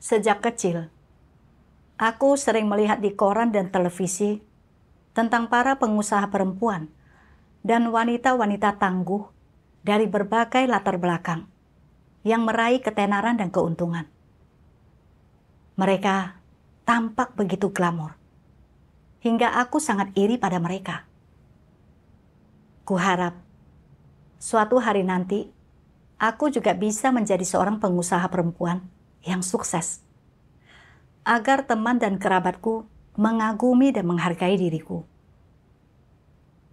Sejak kecil, aku sering melihat di koran dan televisi tentang para pengusaha perempuan dan wanita-wanita tangguh dari berbagai latar belakang yang meraih ketenaran dan keuntungan. Mereka tampak begitu glamor, hingga aku sangat iri pada mereka. Kuharap suatu hari nanti aku juga bisa menjadi seorang pengusaha perempuan yang sukses, agar teman dan kerabatku mengagumi dan menghargai diriku.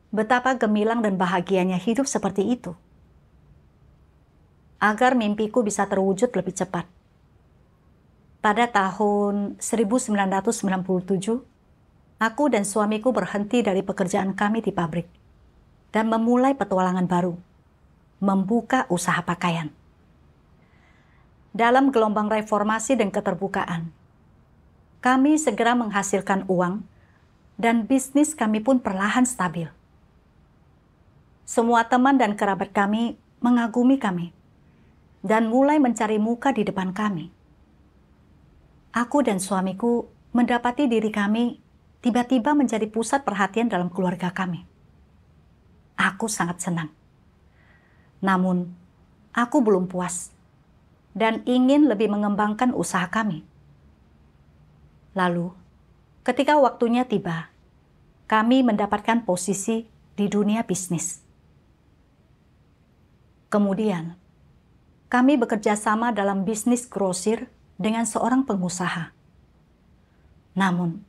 Betapa gemilang dan bahagianya hidup seperti itu. Agar mimpiku bisa terwujud lebih cepat. Pada tahun 1997, aku dan suamiku berhenti dari pekerjaan kami di pabrik dan memulai petualangan baru, membuka usaha pakaian. Dalam gelombang reformasi dan keterbukaan, kami segera menghasilkan uang dan bisnis kami pun perlahan stabil. Semua teman dan kerabat kami mengagumi kami dan mulai mencari muka di depan kami. Aku dan suamiku mendapati diri kami tiba-tiba menjadi pusat perhatian dalam keluarga kami. Aku sangat senang. Namun, aku belum puas dan ingin lebih mengembangkan usaha kami. Lalu, ketika waktunya tiba, kami mendapatkan posisi di dunia bisnis. Kemudian, kami bekerja sama dalam bisnis grosir dengan seorang pengusaha. Namun,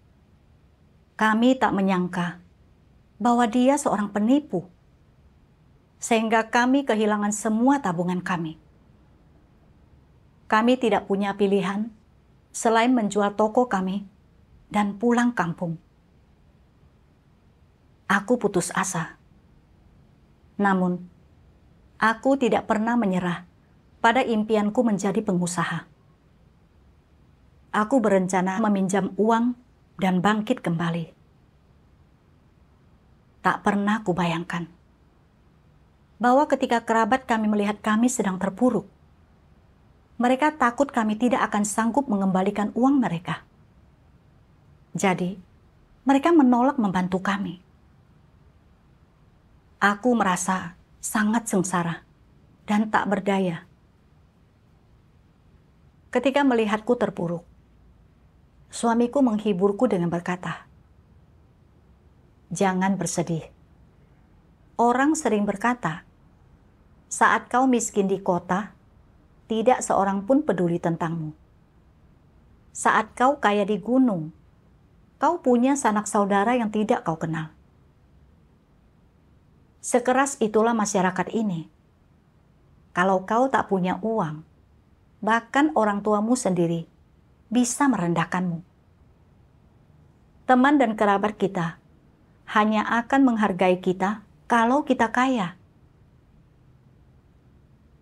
kami tak menyangka bahwa dia seorang penipu, sehingga kami kehilangan semua tabungan kami. Kami tidak punya pilihan selain menjual toko kami dan pulang kampung. Aku putus asa. Namun, aku tidak pernah menyerah pada impianku menjadi pengusaha. Aku berencana meminjam uang dan bangkit kembali. Tak pernah kubayangkan bahwa ketika kerabat kami melihat kami sedang terpuruk, mereka takut kami tidak akan sanggup mengembalikan uang mereka. Jadi, mereka menolak membantu kami. Aku merasa sangat sengsara dan tak berdaya. Ketika melihatku terpuruk, suamiku menghiburku dengan berkata, "Jangan bersedih. Orang sering berkata, saat kau miskin di kota, tidak seorang pun peduli tentangmu. Saat kau kaya di gunung, kau punya sanak saudara yang tidak kau kenal. Sekeras itulah masyarakat ini. Kalau kau tak punya uang, bahkan orang tuamu sendiri bisa merendahkanmu. Teman dan kerabat kita hanya akan menghargai kita kalau kita kaya."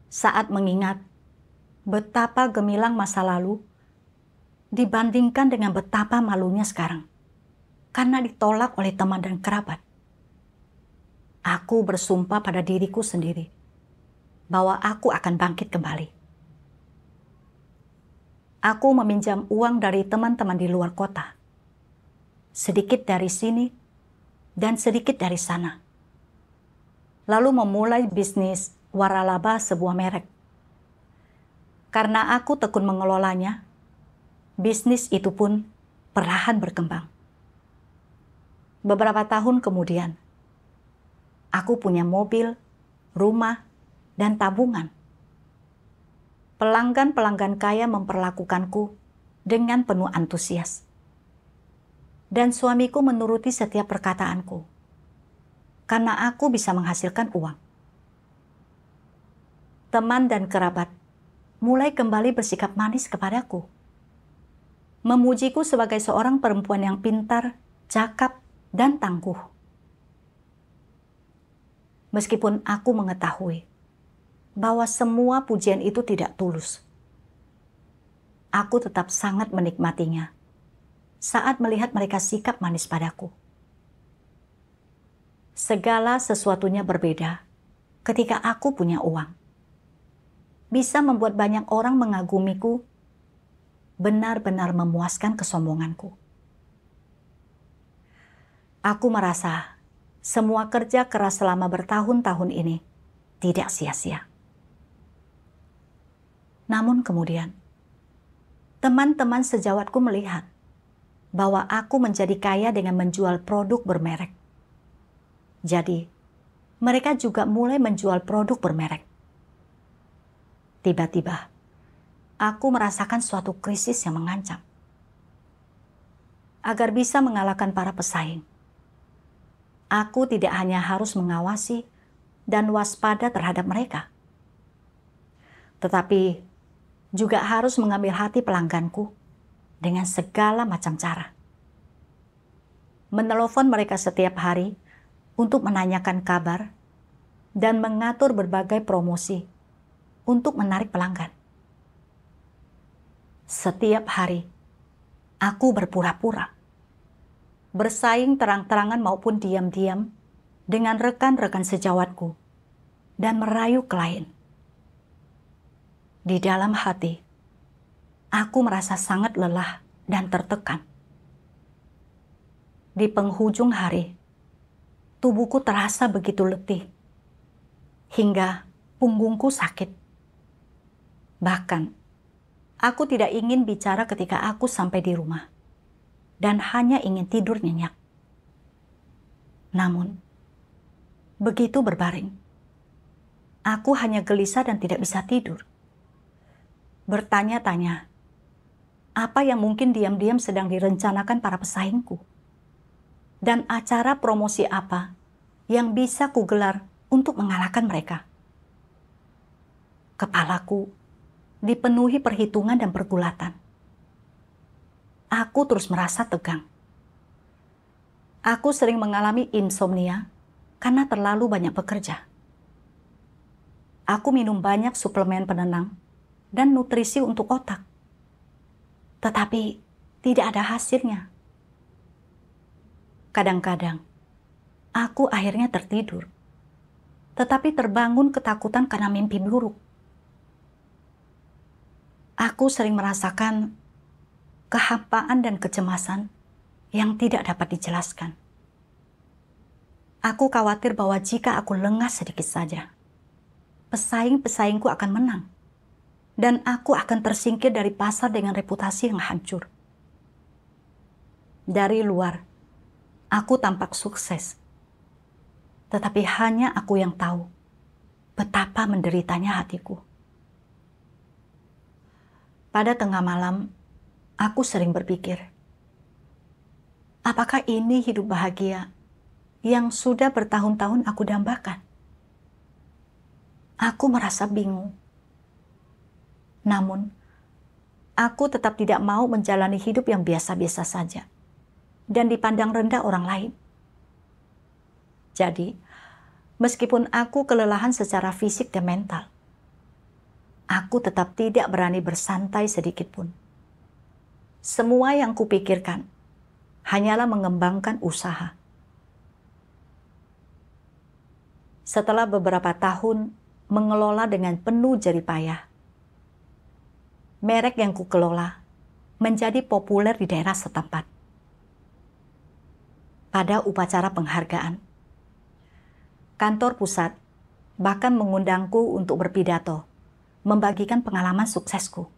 Saat mengingat betapa gemilang masa lalu dibandingkan dengan betapa malunya sekarang karena ditolak oleh teman dan kerabat, aku bersumpah pada diriku sendiri bahwa aku akan bangkit kembali. Aku meminjam uang dari teman-teman di luar kota, sedikit dari sini dan sedikit dari sana, lalu memulai bisnis waralaba, sebuah merek. Karena aku tekun mengelolanya, bisnis itu pun perlahan berkembang. Beberapa tahun kemudian, aku punya mobil, rumah, dan tabungan. Pelanggan-pelanggan kaya memperlakukanku dengan penuh antusias. Dan suamiku menuruti setiap perkataanku, karena aku bisa menghasilkan uang. Teman dan kerabat mulai kembali bersikap manis kepadaku, memujiku sebagai seorang perempuan yang pintar, cakap, dan tangguh. Meskipun aku mengetahui bahwa semua pujian itu tidak tulus, aku tetap sangat menikmatinya saat melihat mereka sikap manis padaku. Segala sesuatunya berbeda ketika aku punya uang. Bisa membuat banyak orang mengagumiku benar-benar memuaskan kesombonganku. Aku merasa semua kerja keras selama bertahun-tahun ini tidak sia-sia. Namun kemudian, teman-teman sejawatku melihat bahwa aku menjadi kaya dengan menjual produk bermerek. Jadi, mereka juga mulai menjual produk bermerek. Tiba-tiba, aku merasakan suatu krisis yang mengancam. Agar bisa mengalahkan para pesaing, aku tidak hanya harus mengawasi dan waspada terhadap mereka, tetapi juga harus mengambil hati pelangganku dengan segala macam cara. Menelepon mereka setiap hari untuk menanyakan kabar dan mengatur berbagai promosi untuk menarik pelanggan. Setiap hari, aku berpura-pura bersaing terang-terangan maupun diam-diam dengan rekan-rekan sejawatku dan merayu klien. Di dalam hati, aku merasa sangat lelah dan tertekan. Di penghujung hari, tubuhku terasa begitu letih, hingga punggungku sakit. Bahkan, aku tidak ingin bicara ketika aku sampai di rumah, dan hanya ingin tidur nyenyak. Namun, begitu berbaring, aku hanya gelisah dan tidak bisa tidur. Bertanya-tanya, apa yang mungkin diam-diam sedang direncanakan para pesaingku? Dan acara promosi apa yang bisa kugelar untuk mengalahkan mereka? Kepalaku dipenuhi perhitungan dan pergulatan. Aku terus merasa tegang. Aku sering mengalami insomnia karena terlalu banyak bekerja. Aku minum banyak suplemen penenang dan nutrisi untuk otak. Tetapi tidak ada hasilnya. Kadang-kadang, aku akhirnya tertidur, tetapi terbangun ketakutan karena mimpi buruk. Aku sering merasakan kehampaan dan kecemasan yang tidak dapat dijelaskan. Aku khawatir bahwa jika aku lengah sedikit saja, pesaing-pesaingku akan menang, dan aku akan tersingkir dari pasar dengan reputasi yang hancur. Dari luar, aku tampak sukses, tetapi hanya aku yang tahu betapa menderitanya hatiku. Pada tengah malam, aku sering berpikir, apakah ini hidup bahagia yang sudah bertahun-tahun aku dambakan? Aku merasa bingung. Namun, aku tetap tidak mau menjalani hidup yang biasa-biasa saja dan dipandang rendah orang lain. Jadi, meskipun aku kelelahan secara fisik dan mental, aku tetap tidak berani bersantai sedikit pun. Semua yang kupikirkan hanyalah mengembangkan usaha. Setelah beberapa tahun mengelola dengan penuh jerih payah, merek yang kukelola menjadi populer di daerah setempat. Pada upacara penghargaan, kantor pusat bahkan mengundangku untuk berpidato, membagikan pengalaman suksesku.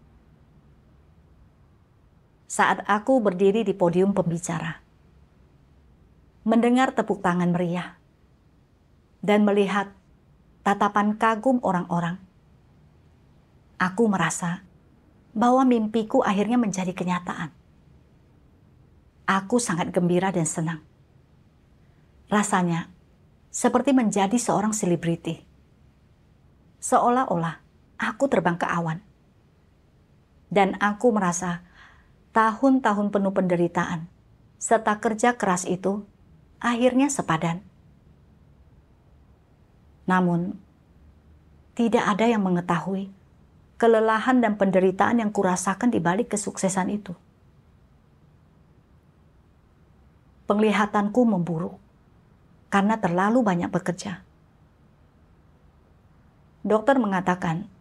Saat aku berdiri di podium pembicara, mendengar tepuk tangan meriah, dan melihat tatapan kagum orang-orang, aku merasa bahwa mimpiku akhirnya menjadi kenyataan. Aku sangat gembira dan senang. Rasanya seperti menjadi seorang selebriti. Seolah-olah aku terbang ke awan. Dan aku merasa tahun-tahun penuh penderitaan serta kerja keras itu akhirnya sepadan. Namun, tidak ada yang mengetahui kelelahan dan penderitaan yang kurasakan di balik kesuksesan itu. Penglihatanku memburuk karena terlalu banyak bekerja. Dokter mengatakan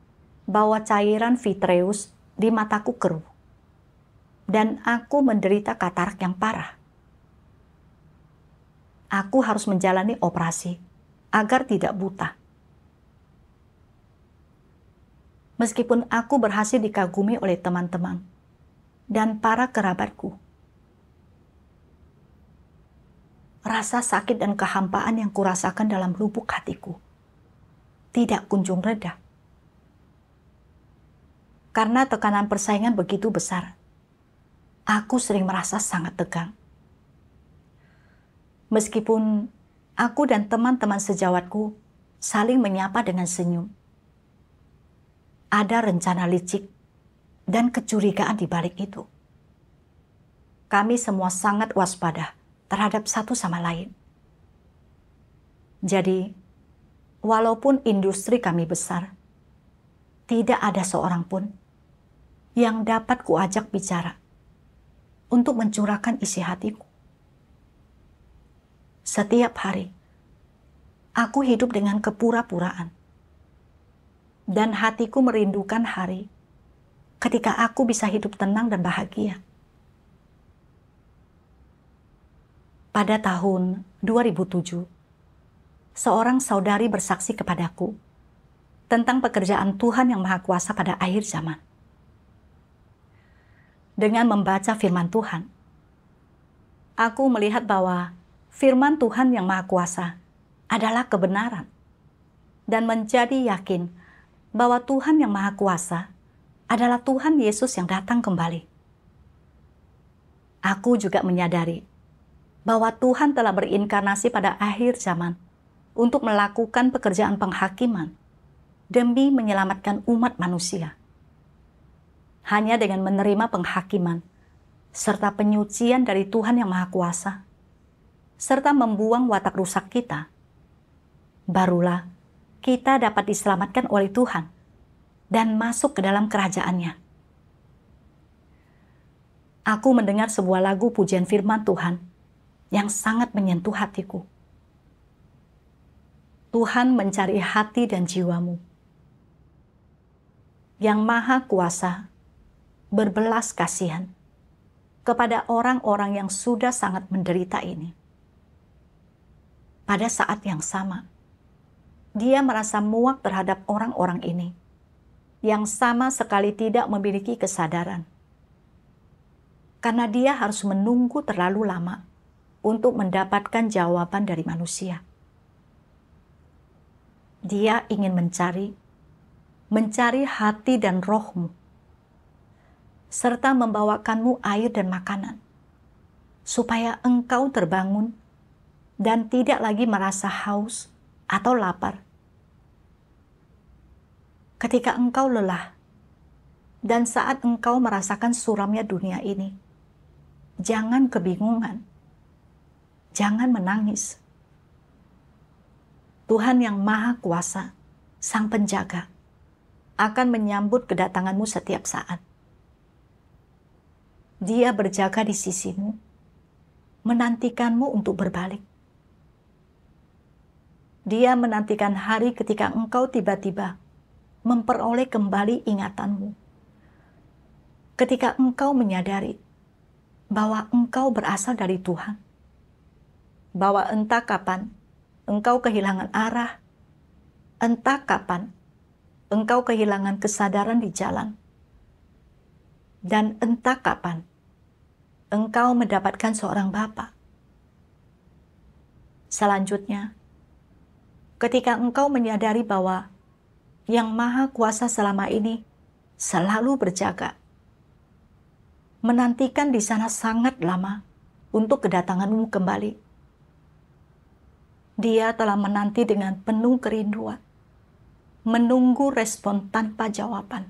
bahwa cairan vitreus di mataku keruh. dan aku menderita katarak yang parah. Aku harus menjalani operasi agar tidak buta. Meskipun aku berhasil dikagumi oleh teman-teman dan para kerabatku, rasa sakit dan kehampaan yang kurasakan dalam lubuk hatiku tidak kunjung reda. Karena tekanan persaingan begitu besar, aku sering merasa sangat tegang. Meskipun aku dan teman-teman sejawatku saling menyapa dengan senyum, ada rencana licik dan kecurigaan di balik itu. Kami semua sangat waspada terhadap satu sama lain. Jadi, walaupun industri kami besar, tidak ada seorang pun yang dapat kuajak bicara untuk mencurahkan isi hatiku. Setiap hari, aku hidup dengan kepura-puraan. Dan hatiku merindukan hari ketika aku bisa hidup tenang dan bahagia. Pada tahun 2007, seorang saudari bersaksi kepadaku tentang pekerjaan Tuhan yang Maha Kuasa pada akhir zaman. Dengan membaca firman Tuhan, aku melihat bahwa firman Tuhan yang Maha Kuasa adalah kebenaran dan menjadi yakin bahwa Tuhan yang Maha Kuasa adalah Tuhan Yesus yang datang kembali. Aku juga menyadari bahwa Tuhan telah berinkarnasi pada akhir zaman untuk melakukan pekerjaan penghakiman demi menyelamatkan umat manusia. Hanya dengan menerima penghakiman serta penyucian dari Tuhan yang Maha Kuasa, serta membuang watak rusak kita, barulah kita dapat diselamatkan oleh Tuhan dan masuk ke dalam kerajaan-Nya. Aku mendengar sebuah lagu pujian firman Tuhan yang sangat menyentuh hatiku. Tuhan mencari hati dan jiwamu. Yang Maha Kuasa berbelas kasihan kepada orang-orang yang sudah sangat menderita ini. Pada saat yang sama, Dia merasa muak terhadap orang-orang ini yang sama sekali tidak memiliki kesadaran. Karena Dia harus menunggu terlalu lama untuk mendapatkan jawaban dari manusia. Dia ingin mencari hati dan rohmu, serta membawakanmu air dan makanan, supaya engkau terbangun dan tidak lagi merasa haus atau lapar. Ketika engkau lelah, dan saat engkau merasakan suramnya dunia ini, jangan kebingungan, jangan menangis. Tuhan yang Maha Kuasa, Sang Penjaga, akan menyambut kedatanganmu setiap saat. Dia berjaga di sisimu, menantikanmu untuk berbalik. Dia menantikan hari ketika engkau tiba-tiba memperoleh kembali ingatanmu. Ketika engkau menyadari bahwa engkau berasal dari Tuhan, bahwa entah kapan engkau kehilangan arah, entah kapan engkau kehilangan kesadaran di jalan, dan entah kapan engkau mendapatkan seorang bapa. Selanjutnya, ketika engkau menyadari bahwa Yang Maha Kuasa selama ini selalu berjaga, menantikan di sana sangat lama untuk kedatanganmu kembali. Dia telah menanti dengan penuh kerinduan, menunggu respon tanpa jawaban.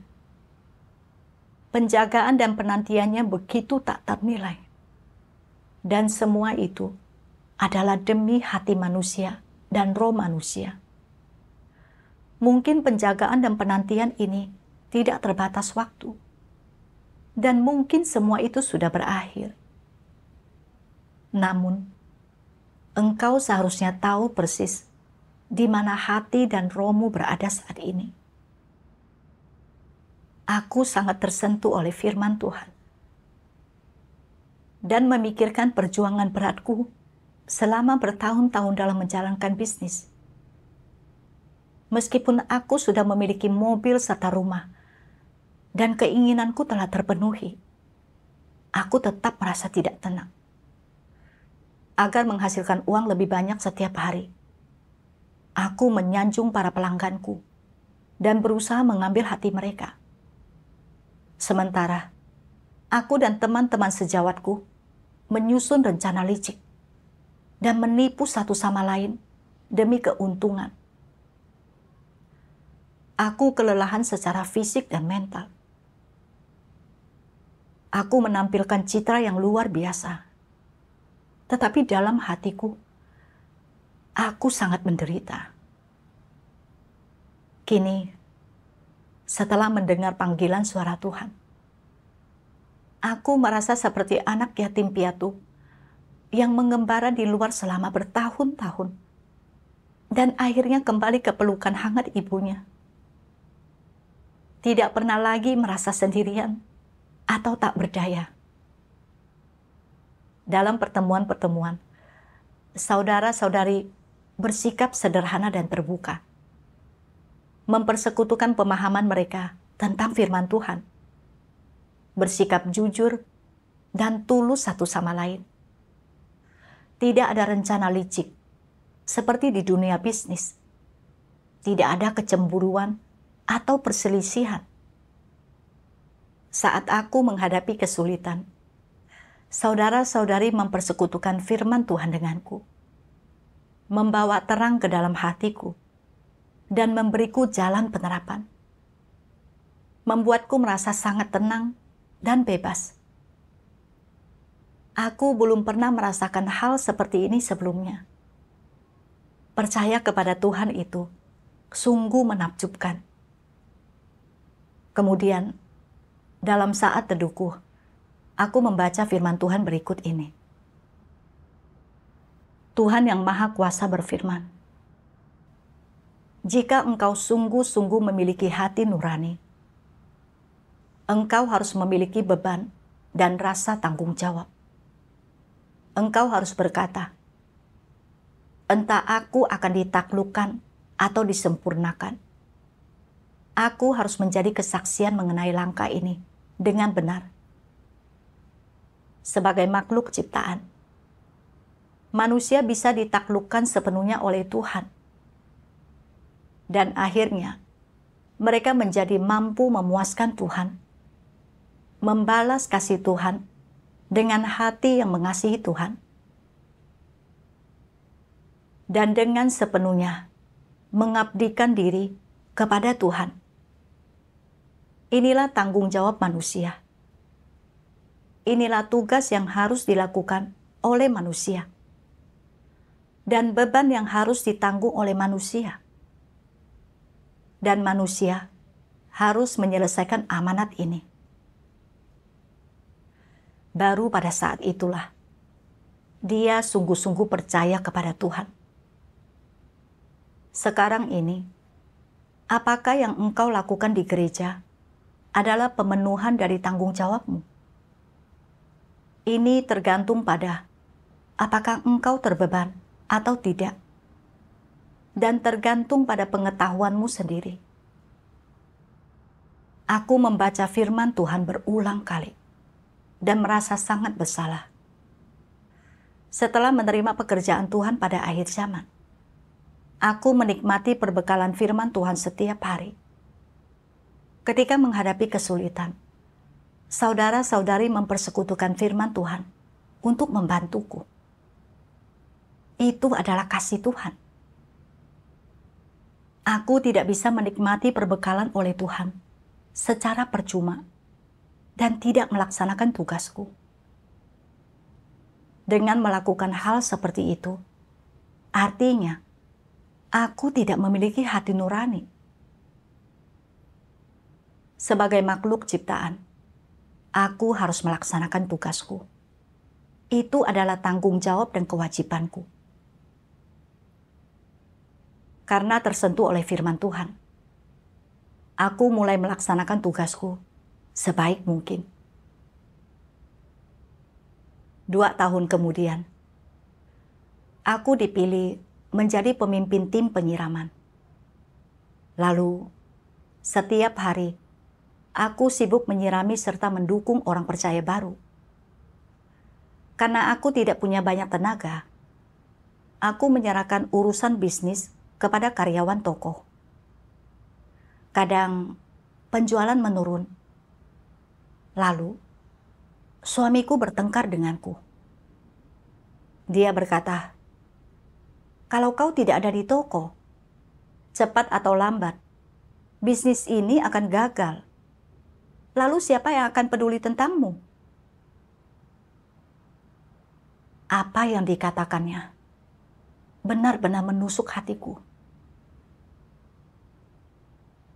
Penjagaan dan penantiannya begitu tak ternilai. Dan semua itu adalah demi hati manusia dan roh manusia. Mungkin penjagaan dan penantian ini tidak terbatas waktu. Dan mungkin semua itu sudah berakhir. Namun, engkau seharusnya tahu persis di mana hati dan rohmu berada saat ini. Aku sangat tersentuh oleh firman Tuhan dan memikirkan perjuangan beratku selama bertahun-tahun dalam menjalankan bisnis. Meskipun aku sudah memiliki mobil serta rumah, dan keinginanku telah terpenuhi, aku tetap merasa tidak tenang. Agar menghasilkan uang lebih banyak setiap hari, aku menyanjung para pelangganku dan berusaha mengambil hati mereka. Sementara, aku dan teman-teman sejawatku menyusun rencana licik dan menipu satu sama lain demi keuntungan. Aku kelelahan secara fisik dan mental. Aku menampilkan citra yang luar biasa. Tetapi dalam hatiku, aku sangat menderita. Kini, setelah mendengar panggilan suara Tuhan, aku merasa seperti anak yatim piatu yang mengembara di luar selama bertahun-tahun dan akhirnya kembali ke pelukan hangat ibunya. Tidak pernah lagi merasa sendirian atau tak berdaya. Dalam pertemuan-pertemuan, saudara-saudari bersikap sederhana dan terbuka, mempersekutukan pemahaman mereka tentang firman Tuhan, bersikap jujur dan tulus satu sama lain. Tidak ada rencana licik seperti di dunia bisnis. Tidak ada kecemburuan atau perselisihan. Saat aku menghadapi kesulitan, saudara-saudari mempersekutukan firman Tuhan denganku, membawa terang ke dalam hatiku, dan memberiku jalan penerapan. Membuatku merasa sangat tenang dan bebas. Aku belum pernah merasakan hal seperti ini sebelumnya. Percaya kepada Tuhan itu sungguh menakjubkan. Kemudian, dalam saat teduhku, aku membaca firman Tuhan berikut ini. Tuhan yang Maha Kuasa berfirman, "Jika engkau sungguh-sungguh memiliki hati nurani, engkau harus memiliki beban dan rasa tanggung jawab. Engkau harus berkata, entah aku akan ditaklukkan atau disempurnakan. Aku harus menjadi kesaksian mengenai langkah ini dengan benar. Sebagai makhluk ciptaan, manusia bisa ditaklukkan sepenuhnya oleh Tuhan. Dan akhirnya, mereka menjadi mampu memuaskan Tuhan, membalas kasih Tuhan dengan hati yang mengasihi Tuhan, dan dengan sepenuhnya mengabdikan diri kepada Tuhan. Inilah tanggung jawab manusia. Inilah tugas yang harus dilakukan oleh manusia, dan beban yang harus ditanggung oleh manusia. Dan manusia harus menyelesaikan amanat ini. Baru pada saat itulah dia sungguh-sungguh percaya kepada Tuhan. Sekarang ini, apakah yang engkau lakukan di gereja adalah pemenuhan dari tanggung jawabmu? Ini tergantung pada apakah engkau terbeban atau tidak, dan tergantung pada pengetahuanmu sendiri. Aku membaca firman Tuhan berulang kali dan merasa sangat bersalah. Setelah menerima pekerjaan Tuhan pada akhir zaman, aku menikmati perbekalan firman Tuhan setiap hari. Ketika menghadapi kesulitan, saudara-saudari mempersekutukan firman Tuhan untuk membantuku. Itu adalah kasih Tuhan. Aku tidak bisa menikmati perbekalan oleh Tuhan secara percuma dan tidak melaksanakan tugasku. Dengan melakukan hal seperti itu, artinya aku tidak memiliki hati nurani. Sebagai makhluk ciptaan, aku harus melaksanakan tugasku. Itu adalah tanggung jawab dan kewajibanku. Karena tersentuh oleh firman Tuhan, aku mulai melaksanakan tugasku sebaik mungkin. 2 tahun kemudian, aku dipilih menjadi pemimpin tim penyiraman. Lalu, setiap hari, aku sibuk menyirami serta mendukung orang percaya baru. Karena aku tidak punya banyak tenaga, aku menyerahkan urusan bisnis kepada karyawan toko. Kadang penjualan menurun. Lalu, suamiku bertengkar denganku. Dia berkata, "Kalau kau tidak ada di toko, cepat atau lambat, bisnis ini akan gagal. Lalu siapa yang akan peduli tentangmu?" Apa yang dikatakannya benar-benar menusuk hatiku.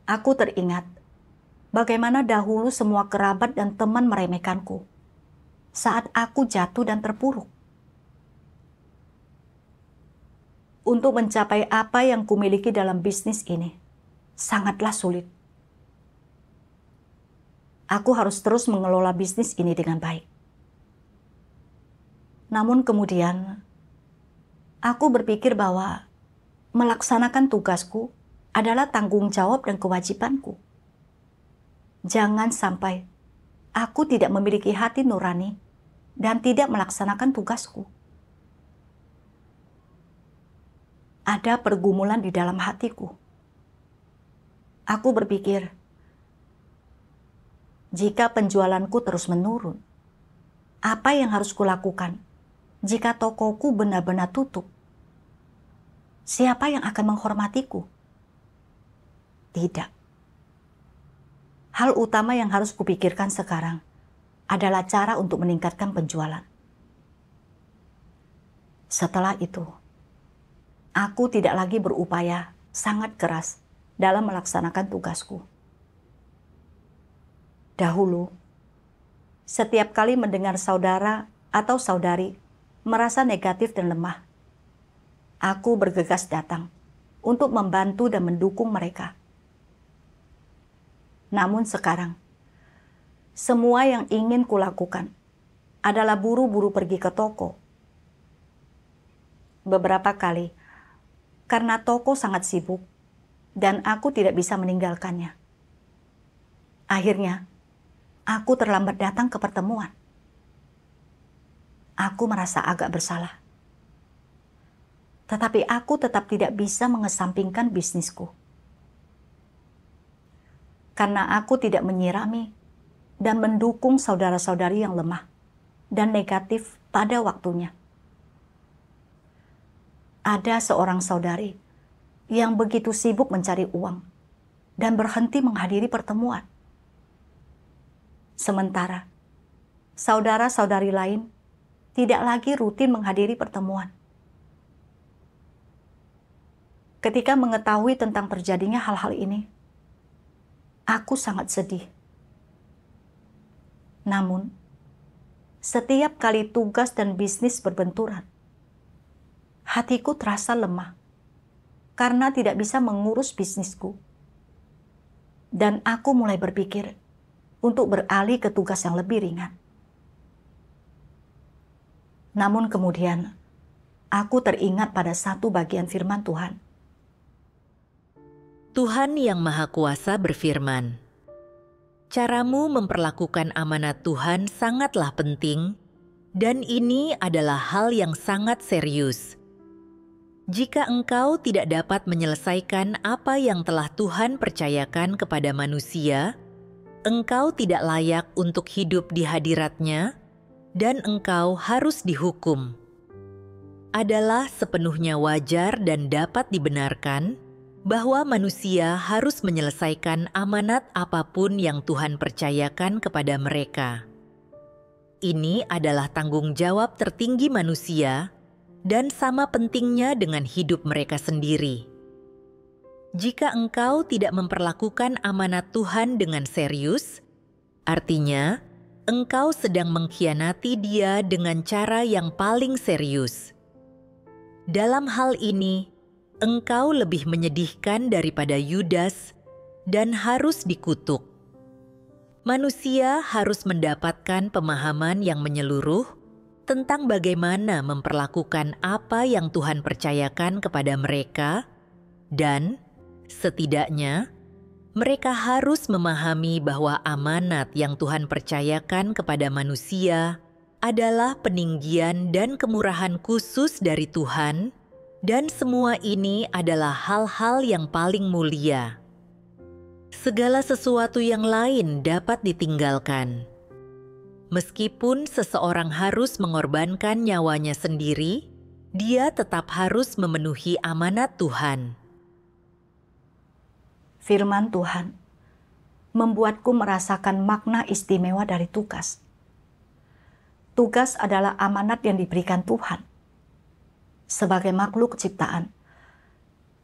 Aku teringat bagaimana dahulu semua kerabat dan teman meremehkanku saat aku jatuh dan terpuruk. Untuk mencapai apa yang kumiliki dalam bisnis ini sangatlah sulit. Aku harus terus mengelola bisnis ini dengan baik. Namun kemudian, aku berpikir bahwa melaksanakan tugasku adalah tanggung jawab dan kewajibanku. Jangan sampai aku tidak memiliki hati nurani dan tidak melaksanakan tugasku. Ada pergumulan di dalam hatiku. Aku berpikir, jika penjualanku terus menurun, apa yang harus kulakukan jika tokoku benar-benar tutup? Siapa yang akan menghormatiku? Tidak. Hal utama yang harus kupikirkan sekarang adalah cara untuk meningkatkan penjualan. Setelah itu, aku tidak lagi berupaya sangat keras dalam melaksanakan tugasku. Dahulu, setiap kali mendengar saudara atau saudari merasa negatif dan lemah, aku bergegas datang untuk membantu dan mendukung mereka. Namun sekarang, semua yang ingin kulakukan adalah buru-buru pergi ke toko. Beberapa kali, karena toko sangat sibuk dan aku tidak bisa meninggalkannya. Akhirnya, aku terlambat datang ke pertemuan. Aku merasa agak bersalah. Tetapi aku tetap tidak bisa mengesampingkan bisnisku. Karena aku tidak menyirami dan mendukung saudara-saudari yang lemah dan negatif pada waktunya. Ada seorang saudari yang begitu sibuk mencari uang dan berhenti menghadiri pertemuan. Sementara saudara-saudari lain tidak lagi rutin menghadiri pertemuan. Ketika mengetahui tentang terjadinya hal-hal ini, aku sangat sedih. Namun, setiap kali tugas dan bisnis berbenturan, hatiku terasa lemah karena tidak bisa mengurus bisnisku. Dan aku mulai berpikir untuk beralih ke tugas yang lebih ringan. Namun kemudian, aku teringat pada satu bagian firman Tuhan. Tuhan Yang Maha Kuasa berfirman, "Caramu memperlakukan amanat Tuhan sangatlah penting, dan ini adalah hal yang sangat serius. Jika engkau tidak dapat menyelesaikan apa yang telah Tuhan percayakan kepada manusia, engkau tidak layak untuk hidup di hadirat-Nya, dan engkau harus dihukum. Adalah sepenuhnya wajar dan dapat dibenarkan bahwa manusia harus menyelesaikan amanat apapun yang Tuhan percayakan kepada mereka. Ini adalah tanggung jawab tertinggi manusia dan sama pentingnya dengan hidup mereka sendiri. Jika engkau tidak memperlakukan amanat Tuhan dengan serius, artinya engkau sedang mengkhianati Dia dengan cara yang paling serius. Dalam hal ini, engkau lebih menyedihkan daripada Yudas dan harus dikutuk. Manusia harus mendapatkan pemahaman yang menyeluruh tentang bagaimana memperlakukan apa yang Tuhan percayakan kepada mereka, dan setidaknya mereka harus memahami bahwa amanat yang Tuhan percayakan kepada manusia adalah peninggian dan kemurahan khusus dari Tuhan, dan semua ini adalah hal-hal yang paling mulia. Segala sesuatu yang lain dapat ditinggalkan. Meskipun seseorang harus mengorbankan nyawanya sendiri, dia tetap harus memenuhi amanat Tuhan. Firman Tuhan membuatku merasakan makna istimewa dari tugas. Tugas adalah amanat yang diberikan Tuhan. Sebagai makhluk ciptaan,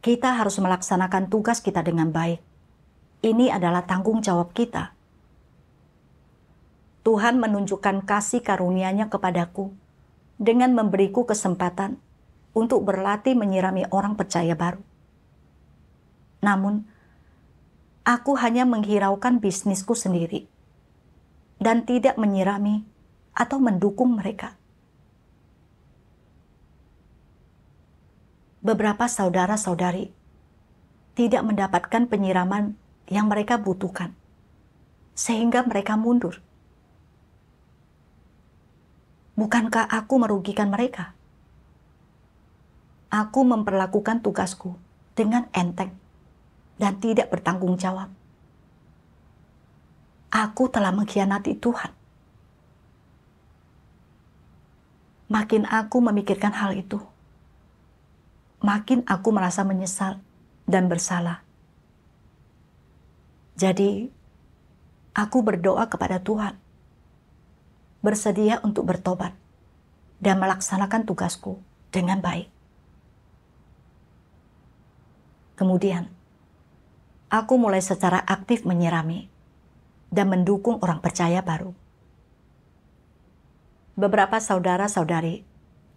kita harus melaksanakan tugas kita dengan baik. Ini adalah tanggung jawab kita. Tuhan menunjukkan kasih karunia-Nya kepadaku dengan memberiku kesempatan untuk berlatih menyirami orang percaya baru. Namun, aku hanya menghiraukan bisnisku sendiri dan tidak menyirami atau mendukung mereka. Beberapa saudara-saudari tidak mendapatkan penyiraman yang mereka butuhkan, sehingga mereka mundur. Bukankah aku merugikan mereka? Aku memperlakukan tugasku dengan enteng dan tidak bertanggung jawab. Aku telah mengkhianati Tuhan. Makin aku memikirkan hal itu, makin aku merasa menyesal dan bersalah. Jadi, aku berdoa kepada Tuhan, bersedia untuk bertobat dan melaksanakan tugasku dengan baik. Kemudian, aku mulai secara aktif menyirami dan mendukung orang percaya baru. Beberapa saudara-saudari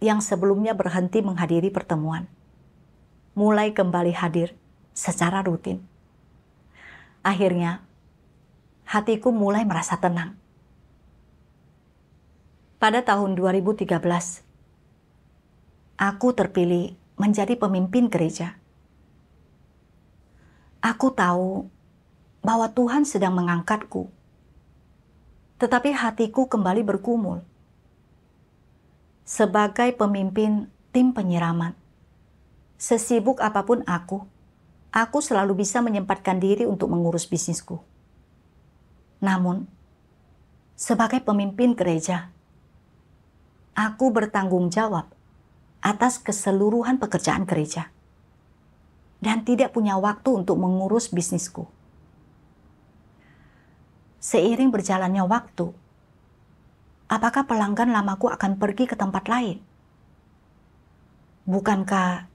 yang sebelumnya berhenti menghadiri pertemuan, mulai kembali hadir secara rutin. Akhirnya, hatiku mulai merasa tenang. Pada tahun 2013, aku terpilih menjadi pemimpin gereja. Aku tahu bahwa Tuhan sedang mengangkatku, tetapi hatiku kembali bergumul. Sebagai pemimpin tim penyiraman, sesibuk apapun aku selalu bisa menyempatkan diri untuk mengurus bisnisku. Namun, sebagai pemimpin gereja, aku bertanggung jawab atas keseluruhan pekerjaan gereja dan tidak punya waktu untuk mengurus bisnisku. Seiring berjalannya waktu, apakah pelanggan lamaku akan pergi ke tempat lain? Bukankah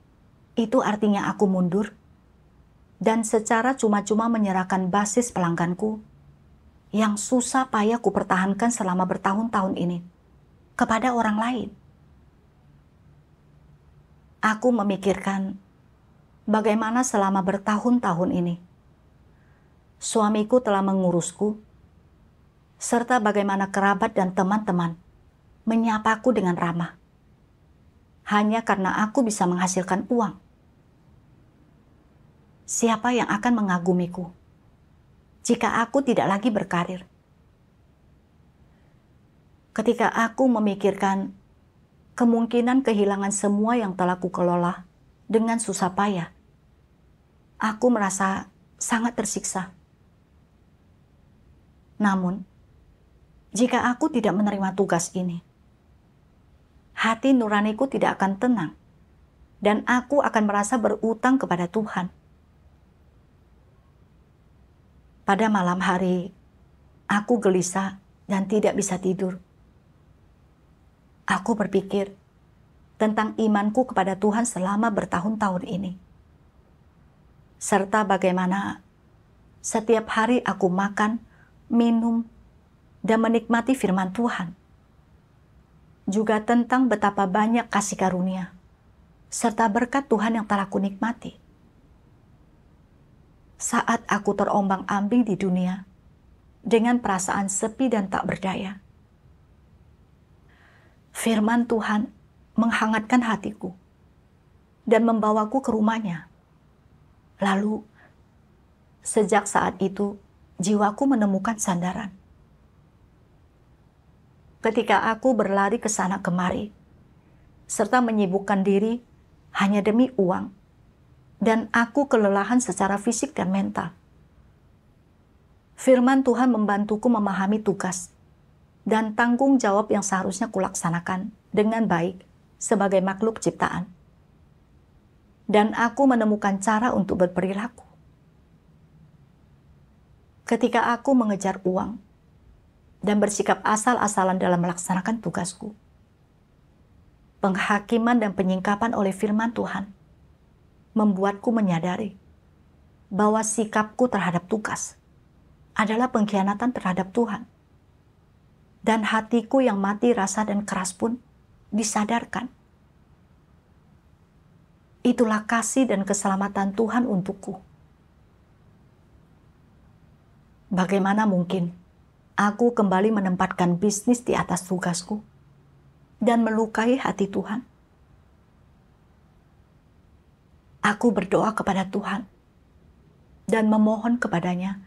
itu artinya aku mundur dan secara cuma-cuma menyerahkan basis pelangganku yang susah payah kupertahankan selama bertahun-tahun ini kepada orang lain? Aku memikirkan bagaimana selama bertahun-tahun ini suamiku telah mengurusku, serta bagaimana kerabat dan teman-teman menyapaku dengan ramah, hanya karena aku bisa menghasilkan uang. Siapa yang akan mengagumiku jika aku tidak lagi berkarir? Ketika aku memikirkan kemungkinan kehilangan semua yang telah kukelola dengan susah payah, aku merasa sangat tersiksa. Namun, jika aku tidak menerima tugas ini, hati nuraniku tidak akan tenang dan aku akan merasa berutang kepada Tuhan. Pada malam hari, aku gelisah dan tidak bisa tidur. Aku berpikir tentang imanku kepada Tuhan selama bertahun-tahun ini, serta bagaimana setiap hari aku makan, minum, dan menikmati firman Tuhan. Juga tentang betapa banyak kasih karunia, serta berkat Tuhan yang telah kunikmati. Saat aku terombang-ambing di dunia, dengan perasaan sepi dan tak berdaya, firman Tuhan menghangatkan hatiku dan membawaku ke rumahnya. Lalu, sejak saat itu, jiwaku menemukan sandaran. Ketika aku berlari ke sana kemari, serta menyibukkan diri hanya demi uang, dan aku kelelahan secara fisik dan mental, firman Tuhan membantuku memahami tugas dan tanggung jawab yang seharusnya kulaksanakan dengan baik sebagai makhluk ciptaan. Dan aku menemukan cara untuk berperilaku. Ketika aku mengejar uang dan bersikap asal-asalan dalam melaksanakan tugasku, penghakiman dan penyingkapan oleh firman Tuhan membuatku menyadari bahwa sikapku terhadap tugas adalah pengkhianatan terhadap Tuhan. Dan hatiku yang mati rasa dan keras pun disadarkan. Itulah kasih dan keselamatan Tuhan untukku. Bagaimana mungkin aku kembali menempatkan bisnis di atas tugasku dan melukai hati Tuhan? Aku berdoa kepada Tuhan dan memohon kepadanya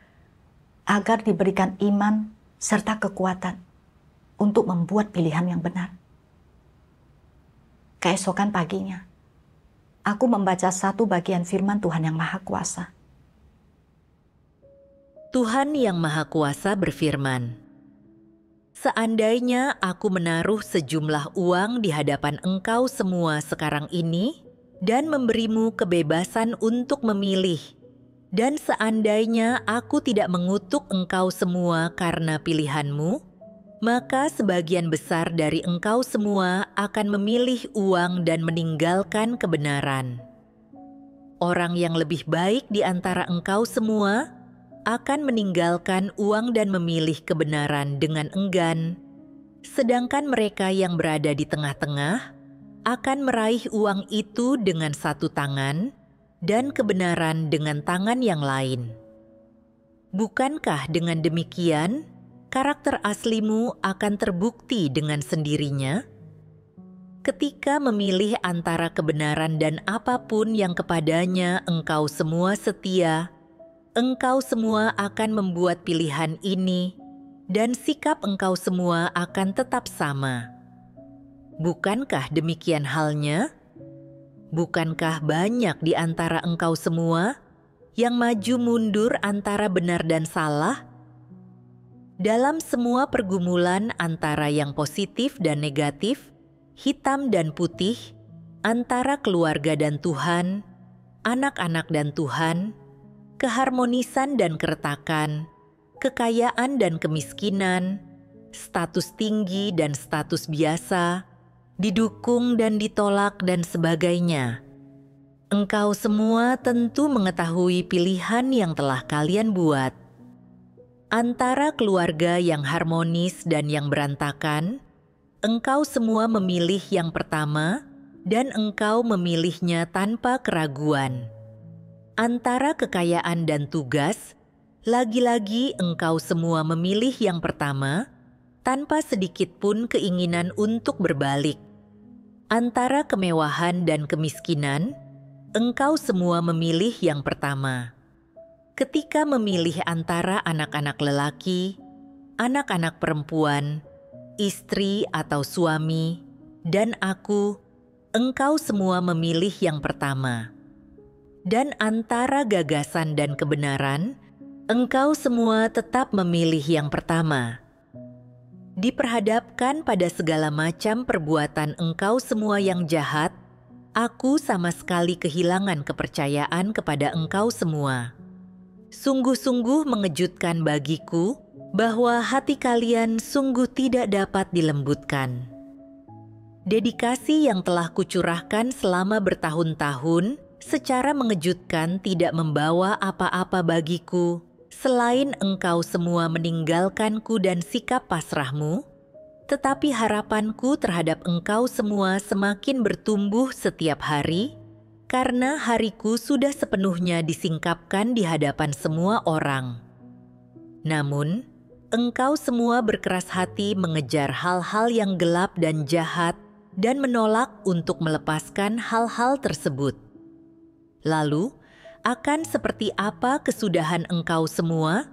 agar diberikan iman serta kekuatan untuk membuat pilihan yang benar. Keesokan paginya, aku membaca satu bagian firman Tuhan yang Maha Kuasa. Tuhan yang Maha Kuasa berfirman, "Seandainya aku menaruh sejumlah uang di hadapan engkau semua sekarang ini dan memberimu kebebasan untuk memilih, dan seandainya aku tidak mengutuk engkau semua karena pilihanmu, maka sebagian besar dari engkau semua akan memilih uang dan meninggalkan kebenaran. Orang yang lebih baik di antara engkau semua akan meninggalkan uang dan memilih kebenaran dengan enggan, sedangkan mereka yang berada di tengah-tengah akan meraih uang itu dengan satu tangan dan kebenaran dengan tangan yang lain. Bukankah dengan demikian karakter aslimu akan terbukti dengan sendirinya? Ketika memilih antara kebenaran dan apapun yang kepadanya engkau semua setia, engkau semua akan membuat pilihan ini, dan sikap engkau semua akan tetap sama. Bukankah demikian halnya? Bukankah banyak di antara engkau semua yang maju mundur antara benar dan salah? Dalam semua pergumulan antara yang positif dan negatif, hitam dan putih, antara keluarga dan Tuhan, anak-anak dan Tuhan, keharmonisan dan keretakan, kekayaan dan kemiskinan, status tinggi dan status biasa, didukung dan ditolak dan sebagainya. Engkau semua tentu mengetahui pilihan yang telah kalian buat. Antara keluarga yang harmonis dan yang berantakan, engkau semua memilih yang pertama dan engkau memilihnya tanpa keraguan. Antara kekayaan dan tugas, lagi-lagi engkau semua memilih yang pertama tanpa sedikit pun keinginan untuk berbalik. Antara kemewahan dan kemiskinan, engkau semua memilih yang pertama. Ketika memilih antara anak-anak lelaki, anak-anak perempuan, istri atau suami, dan aku, engkau semua memilih yang pertama. Dan antara gagasan dan kebenaran, engkau semua tetap memilih yang pertama. Diperhadapkan pada segala macam perbuatan engkau semua yang jahat, aku sama sekali kehilangan kepercayaan kepada engkau semua. Sungguh-sungguh mengejutkan bagiku bahwa hati kalian sungguh tidak dapat dilembutkan. Dedikasi yang telah kucurahkan selama bertahun-tahun secara mengejutkan tidak membawa apa-apa bagiku selain engkau semua meninggalkanku dan sikap pasrahmu, tetapi harapanku terhadap engkau semua semakin bertumbuh setiap hari, karena hariku sudah sepenuhnya disingkapkan di hadapan semua orang. Namun, engkau semua berkeras hati mengejar hal-hal yang gelap dan jahat dan menolak untuk melepaskan hal-hal tersebut. Lalu, akan seperti apa kesudahan engkau semua?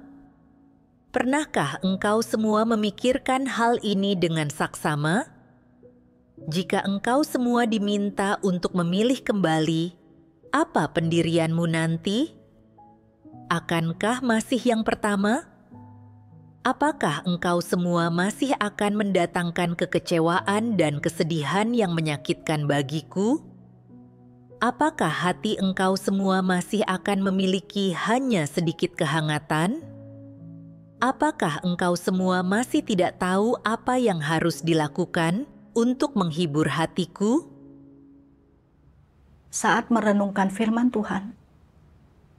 Pernahkah engkau semua memikirkan hal ini dengan saksama? Jika engkau semua diminta untuk memilih kembali, apa pendirianmu nanti? Akankah masih yang pertama? Apakah engkau semua masih akan mendatangkan kekecewaan dan kesedihan yang menyakitkan bagiku? Apakah hati engkau semua masih akan memiliki hanya sedikit kehangatan? Apakah engkau semua masih tidak tahu apa yang harus dilakukan untuk menghibur hatiku? Saat merenungkan firman Tuhan,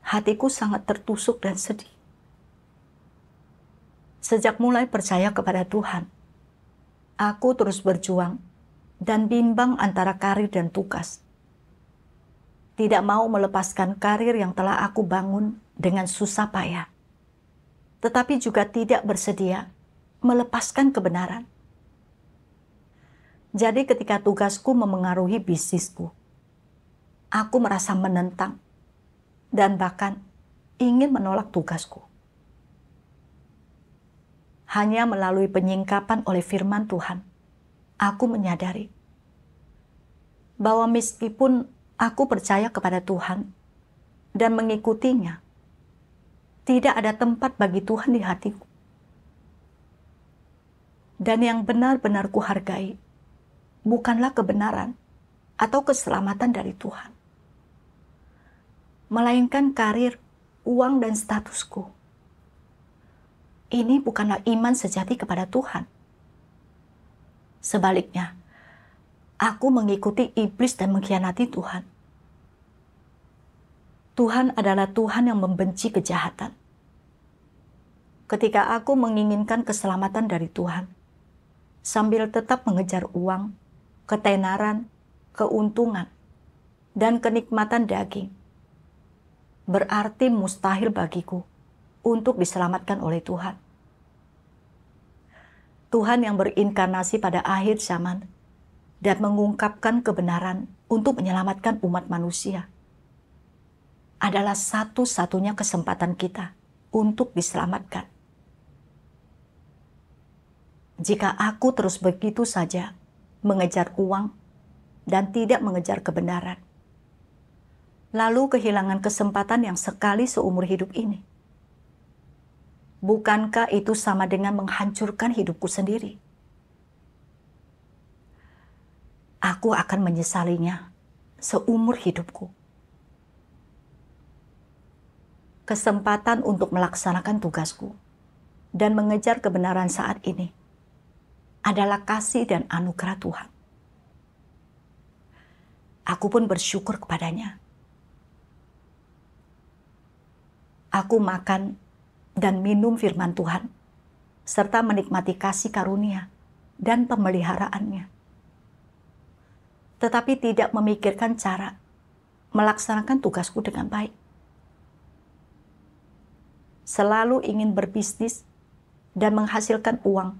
hatiku sangat tertusuk dan sedih. Sejak mulai percaya kepada Tuhan, aku terus berjuang dan bimbang antara karir dan tugas. Tidak mau melepaskan karir yang telah aku bangun dengan susah payah, tetapi juga tidak bersedia melepaskan kebenaran. Jadi ketika tugasku memengaruhi bisnisku, aku merasa menentang dan bahkan ingin menolak tugasku. Hanya melalui penyingkapan oleh firman Tuhan, aku menyadari bahwa meskipun aku percaya kepada Tuhan dan mengikutinya, tidak ada tempat bagi Tuhan di hatiku. Dan yang benar-benar kuhargai bukanlah kebenaran atau keselamatan dari Tuhan, melainkan karir, uang, dan statusku. Ini bukanlah iman sejati kepada Tuhan. Sebaliknya, aku mengikuti iblis dan mengkhianati Tuhan. Tuhan adalah Tuhan yang membenci kejahatan. Ketika aku menginginkan keselamatan dari Tuhan, sambil tetap mengejar uang, ketenaran, keuntungan, dan kenikmatan daging, berarti mustahil bagiku untuk diselamatkan oleh Tuhan. Tuhan yang berinkarnasi pada akhir zaman dan mengungkapkan kebenaran untuk menyelamatkan umat manusia adalah satu-satunya kesempatan kita untuk diselamatkan. Jika aku terus begitu saja mengejar uang dan tidak mengejar kebenaran, lalu kehilangan kesempatan yang sekali seumur hidup ini, bukankah itu sama dengan menghancurkan hidupku sendiri? Aku akan menyesalinya seumur hidupku. Kesempatan untuk melaksanakan tugasku dan mengejar kebenaran saat ini adalah kasih dan anugerah Tuhan. Aku pun bersyukur kepadanya. Aku makan dan minum firman Tuhan, serta menikmati kasih karunia dan pemeliharaannya. Tetapi tidak memikirkan cara melaksanakan tugasku dengan baik. Selalu ingin berbisnis dan menghasilkan uang,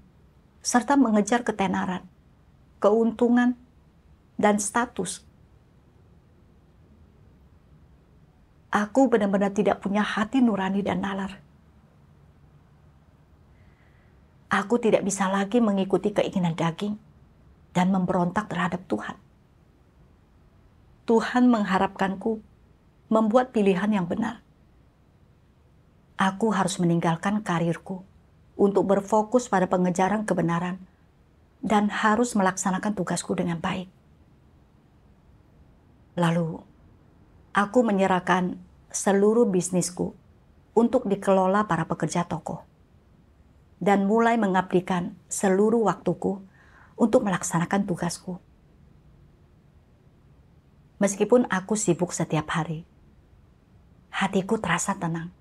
serta mengejar ketenaran, keuntungan, dan status. Aku benar-benar tidak punya hati nurani dan nalar. Aku tidak bisa lagi mengikuti keinginan daging dan memberontak terhadap Tuhan. Tuhan mengharapkanku membuat pilihan yang benar. Aku harus meninggalkan karirku untuk berfokus pada pengejaran kebenaran dan harus melaksanakan tugasku dengan baik. Lalu, aku menyerahkan seluruh bisnisku untuk dikelola para pekerja toko dan mulai mengabdikan seluruh waktuku untuk melaksanakan tugasku. Meskipun aku sibuk setiap hari, hatiku terasa tenang.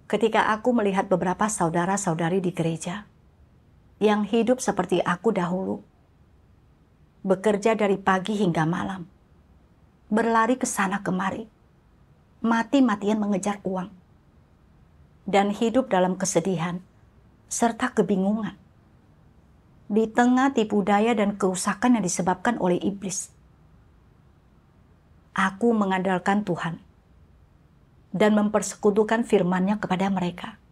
Ketika aku melihat beberapa saudara-saudari di gereja yang hidup seperti aku dahulu, bekerja dari pagi hingga malam, berlari ke sana kemari, mati-matian mengejar uang. dan hidup dalam kesedihan serta kebingungan di tengah tipu daya dan kerusakan yang disebabkan oleh iblis. Aku mengandalkan Tuhan dan mempersekutukan firman-Nya kepada mereka.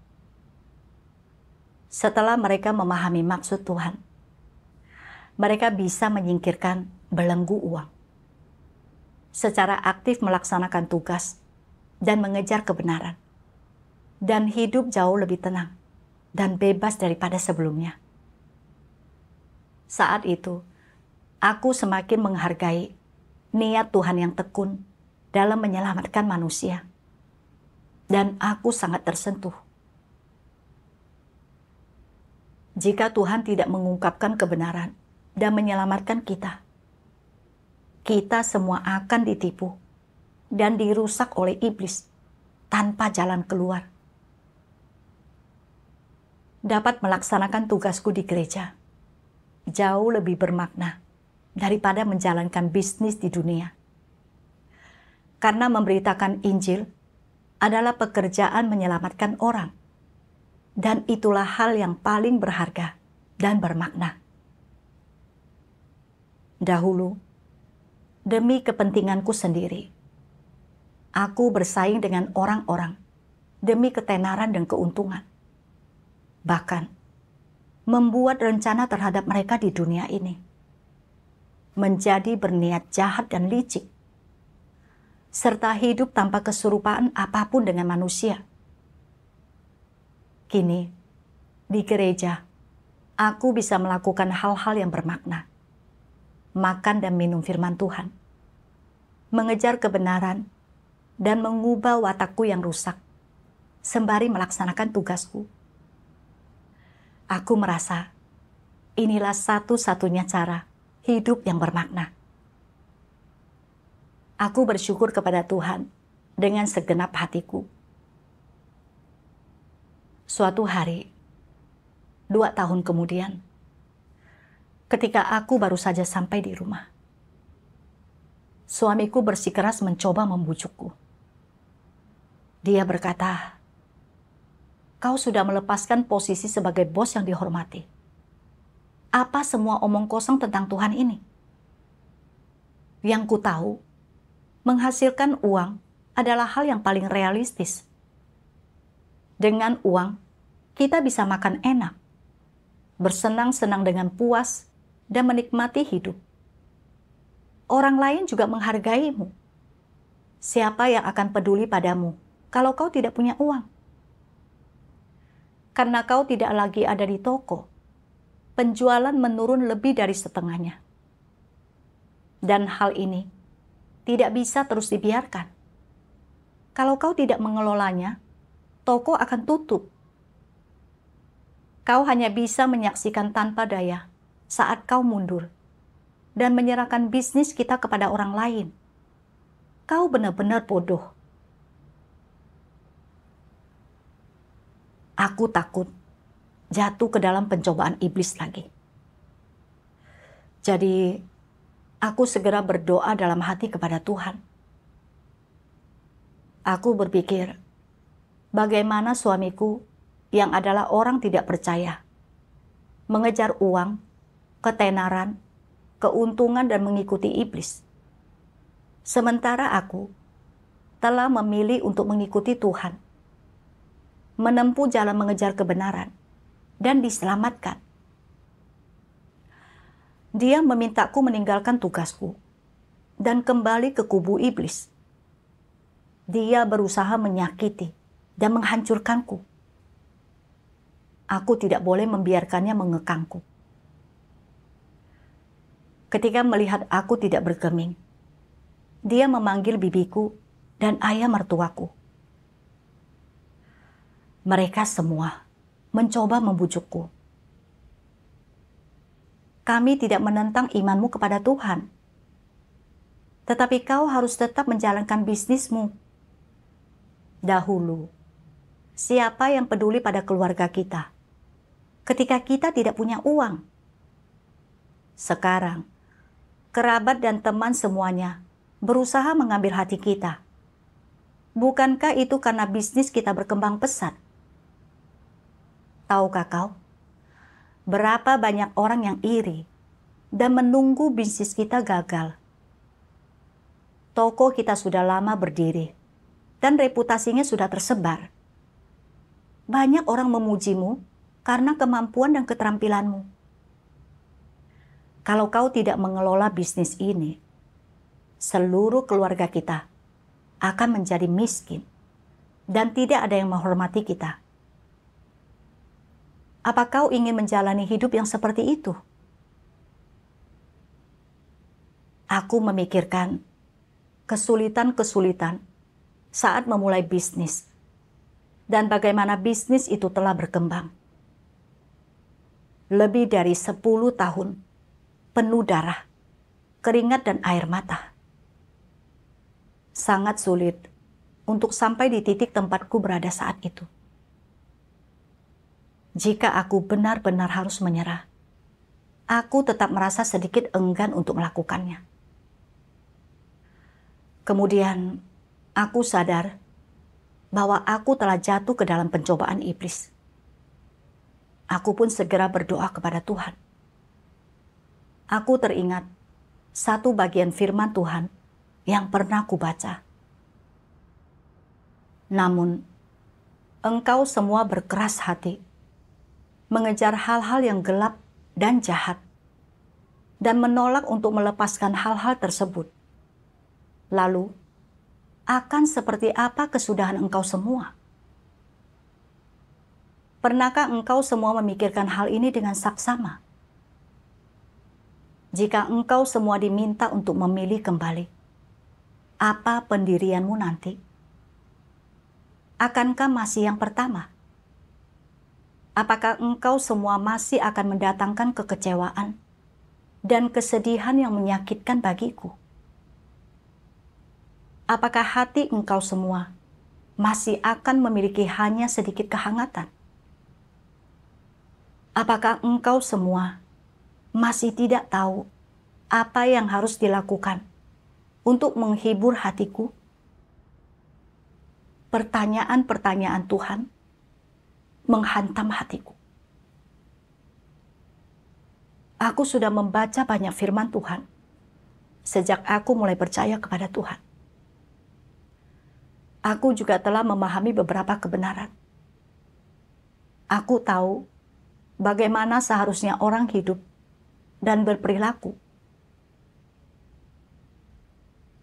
Setelah mereka memahami maksud Tuhan, mereka bisa menyingkirkan belenggu uang, secara aktif melaksanakan tugas dan mengejar kebenaran, dan hidup jauh lebih tenang dan bebas daripada sebelumnya. Saat itu, aku semakin menghargai niat Tuhan yang tekun dalam menyelamatkan manusia, dan aku sangat tersentuh. Jika Tuhan tidak mengungkapkan kebenaran dan menyelamatkan kita, kita semua akan ditipu dan dirusak oleh iblis tanpa jalan keluar. Dapat melaksanakan tugasku di gereja jauh lebih bermakna daripada menjalankan bisnis di dunia. Karena memberitakan Injil adalah pekerjaan menyelamatkan orang, dan itulah hal yang paling berharga dan bermakna. Dahulu, demi kepentinganku sendiri, aku bersaing dengan orang-orang demi ketenaran dan keuntungan. Bahkan, membuat rencana terhadap mereka di dunia ini. Menjadi berniat jahat dan licik, serta hidup tanpa keserupaan apapun dengan manusia. Kini, di gereja, aku bisa melakukan hal-hal yang bermakna. Makan dan minum firman Tuhan, mengejar kebenaran, dan mengubah watakku yang rusak, sembari melaksanakan tugasku. Aku merasa inilah satu-satunya cara hidup yang bermakna. Aku bersyukur kepada Tuhan dengan segenap hatiku. Suatu hari, 2 tahun kemudian, ketika aku baru saja sampai di rumah, suamiku bersikeras mencoba membujukku. Dia berkata, "Kau sudah melepaskan posisi sebagai bos yang dihormati. Apa semua omong kosong tentang Tuhan ini? Yang ku tahu, menghasilkan uang adalah hal yang paling realistis. Dengan uang, kita bisa makan enak, bersenang-senang dengan puas, dan menikmati hidup. Orang lain juga menghargaimu. Siapa yang akan peduli padamu kalau kau tidak punya uang? Karena kau tidak lagi ada di toko, penjualan menurun lebih dari setengahnya. Dan hal ini tidak bisa terus dibiarkan. Kalau kau tidak mengelolanya, toko akan tutup. Kau hanya bisa menyaksikan tanpa daya saat kau mundur dan menyerahkan bisnis kita kepada orang lain. Kau benar-benar bodoh." Aku takut jatuh ke dalam pencobaan iblis lagi. Jadi, aku segera berdoa dalam hati kepada Tuhan. Aku berpikir, bagaimana suamiku yang adalah orang tidak percaya, mengejar uang, ketenaran, keuntungan, dan mengikuti iblis. Sementara aku telah memilih untuk mengikuti Tuhan, menempuh jalan mengejar kebenaran, dan diselamatkan. Dia memintaku meninggalkan tugasku dan kembali ke kubu iblis. Dia berusaha menyakiti dan menghancurkanku. Aku tidak boleh membiarkannya mengekangku. Ketika melihat aku tidak bergeming, dia memanggil bibiku dan ayah mertuaku. Mereka semua mencoba membujukku. "Kami tidak menentang imanmu kepada Tuhan, tetapi kau harus tetap menjalankan bisnismu. Dahulu, siapa yang peduli pada keluarga kita ketika kita tidak punya uang? Sekarang, kerabat dan teman semuanya berusaha mengambil hati kita. Bukankah itu karena bisnis kita berkembang pesat Tahukah kau, berapa banyak orang yang iri dan menunggu bisnis kita gagal? Toko kita sudah lama berdiri dan reputasinya sudah tersebar. Banyak orang memujimu karena kemampuan dan keterampilanmu. Kalau kau tidak mengelola bisnis ini, seluruh keluarga kita akan menjadi miskin dan tidak ada yang menghormati kita. Apa kau ingin menjalani hidup yang seperti itu? Aku memikirkan kesulitan-kesulitan saat memulai bisnis dan bagaimana bisnis itu telah berkembang. Lebih dari 10 tahun penuh darah, keringat dan air mata. Sangat sulit untuk sampai di titik tempatku berada saat itu. Jika aku benar-benar harus menyerah, aku tetap merasa sedikit enggan untuk melakukannya. Kemudian aku sadar bahwa aku telah jatuh ke dalam pencobaan iblis. Aku pun segera berdoa kepada Tuhan. Aku teringat satu bagian firman Tuhan yang pernah kubaca. Namun, engkau semua berkeras hati, mengejar hal-hal yang gelap dan jahat, dan menolak untuk melepaskan hal-hal tersebut. Lalu, akan seperti apa kesudahan engkau semua? Pernahkah engkau semua memikirkan hal ini dengan saksama? Jika engkau semua diminta untuk memilih kembali, apa pendirianmu nanti? Akankah masih yang pertama? Apakah engkau semua masih akan mendatangkan kekecewaan dan kesedihan yang menyakitkan bagiku? Apakah hati engkau semua masih akan memiliki hanya sedikit kehangatan? Apakah engkau semua masih tidak tahu apa yang harus dilakukan untuk menghibur hatiku? Pertanyaan-pertanyaan Tuhan menghantam hatiku. Aku sudah membaca banyak firman Tuhan sejak aku mulai percaya kepada Tuhan. Aku juga telah memahami beberapa kebenaran. Aku tahu bagaimana seharusnya orang hidup dan berperilaku.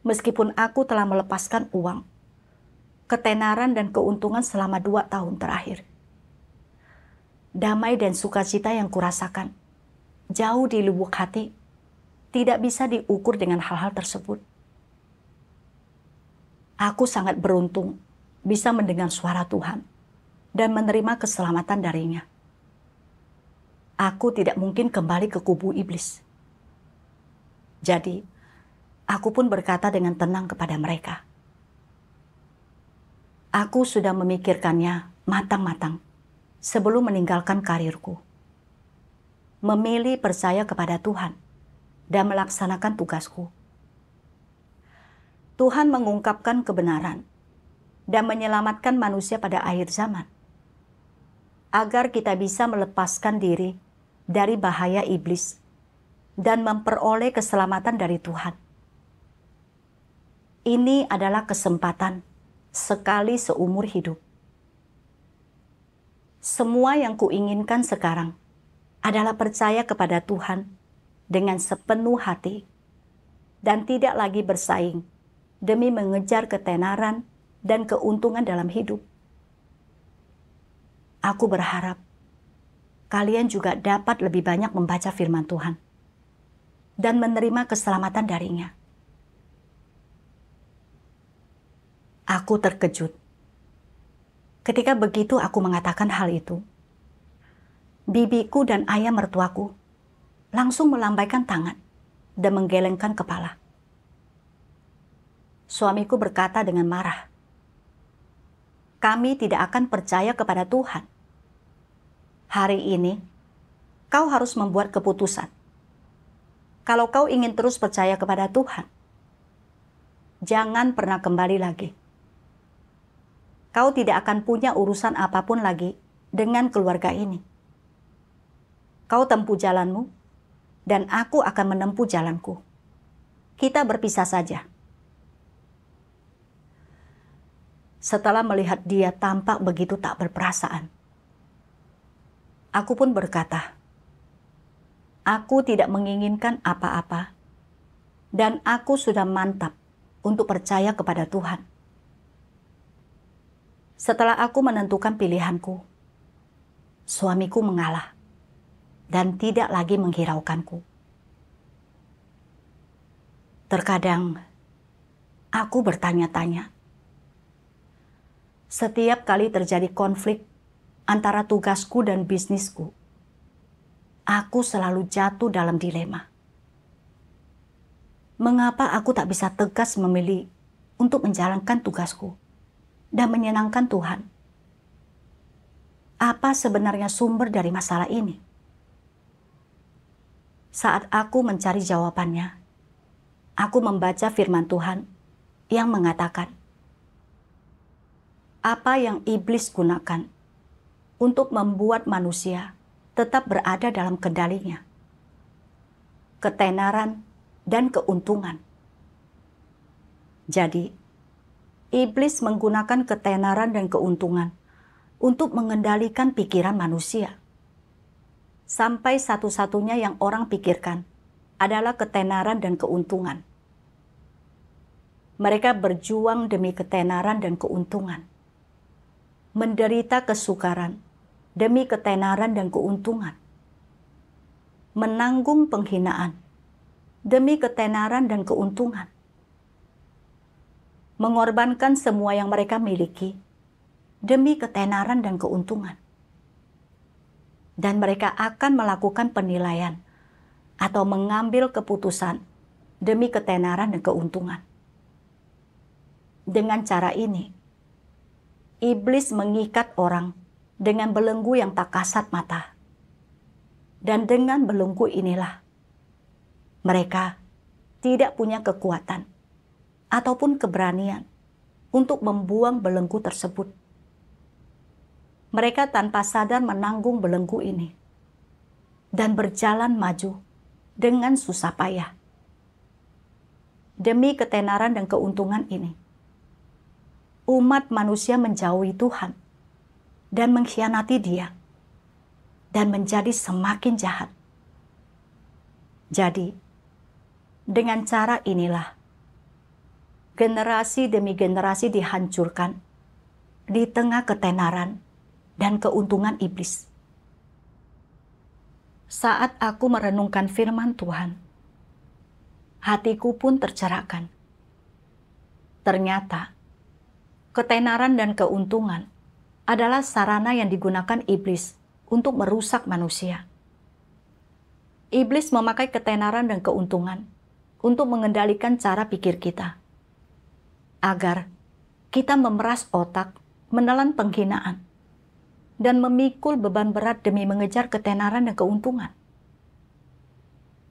Meskipun aku telah melepaskan uang, ketenaran dan keuntungan selama 2 tahun terakhir, damai dan sukacita yang kurasakan jauh di lubuk hati tidak bisa diukur dengan hal-hal tersebut. Aku sangat beruntung bisa mendengar suara Tuhan dan menerima keselamatan darinya. Aku tidak mungkin kembali ke kubu iblis. Jadi, aku pun berkata dengan tenang kepada mereka. Aku sudah memikirkannya matang-matang sebelum meninggalkan karirku. Memilih percaya kepada Tuhan dan melaksanakan tugasku. Tuhan mengungkapkan kebenaran dan menyelamatkan manusia pada akhir zaman, agar kita bisa melepaskan diri dari bahaya iblis dan memperoleh keselamatan dari Tuhan. Ini adalah kesempatan sekali seumur hidup. Semua yang kuinginkan sekarang adalah percaya kepada Tuhan dengan sepenuh hati dan tidak lagi bersaing demi mengejar ketenaran dan keuntungan dalam hidup. Aku berharap kalian juga dapat lebih banyak membaca firman Tuhan dan menerima keselamatan darinya. Aku terkejut. Ketika begitu aku mengatakan hal itu, bibiku dan ayah mertuaku langsung melambaikan tangan dan menggelengkan kepala. Suamiku berkata dengan marah, "Kami tidak akan percaya kepada Tuhan. Hari ini, kau harus membuat keputusan. Kalau kau ingin terus percaya kepada Tuhan, jangan pernah kembali lagi. Kau tidak akan punya urusan apapun lagi dengan keluarga ini. Kau tempuh jalanmu, dan aku akan menempuh jalanku. Kita berpisah saja. Setelah melihat dia tampak begitu tak berperasaan, aku pun berkata, aku tidak menginginkan apa-apa, dan aku sudah mantap untuk percaya kepada Tuhan. Setelah aku menentukan pilihanku, suamiku mengalah dan tidak lagi menghiraukanku. Terkadang aku bertanya-tanya, setiap kali terjadi konflik antara tugasku dan bisnisku, aku selalu jatuh dalam dilema. Mengapa aku tak bisa tegas memilih untuk menjalankan tugasku dan menyenangkan Tuhan? Apa sebenarnya sumber dari masalah ini? Saat aku mencari jawabannya, aku membaca firman Tuhan yang mengatakan, apa yang iblis gunakan untuk membuat manusia tetap berada dalam kendalinya? Ketenaran dan keuntungan. Jadi, iblis menggunakan ketenaran dan keuntungan untuk mengendalikan pikiran manusia. Sampai satu-satunya yang orang pikirkan adalah ketenaran dan keuntungan. Mereka berjuang demi ketenaran dan keuntungan. Menderita kesukaran demi ketenaran dan keuntungan. Menanggung penghinaan demi ketenaran dan keuntungan. Mengorbankan semua yang mereka miliki demi ketenaran dan keuntungan. Dan mereka akan melakukan penilaian atau mengambil keputusan demi ketenaran dan keuntungan. Dengan cara ini, iblis mengikat orang dengan belenggu yang tak kasat mata. Dan dengan belenggu inilah, mereka tidak punya kekuatan ataupun keberanian untuk membuang belenggu tersebut. Mereka tanpa sadar menanggung belenggu ini dan berjalan maju dengan susah payah. Demi ketenaran dan keuntungan ini, umat manusia menjauhi Tuhan dan mengkhianati Dia dan menjadi semakin jahat. Jadi, dengan cara inilah, generasi demi generasi dihancurkan di tengah ketenaran dan keuntungan iblis. Saat aku merenungkan firman Tuhan, hatiku pun tercerahkan. Ternyata, ketenaran dan keuntungan adalah sarana yang digunakan iblis untuk merusak manusia. Iblis memakai ketenaran dan keuntungan untuk mengendalikan cara pikir kita, agar kita memeras otak, menelan penghinaan, dan memikul beban berat demi mengejar ketenaran dan keuntungan.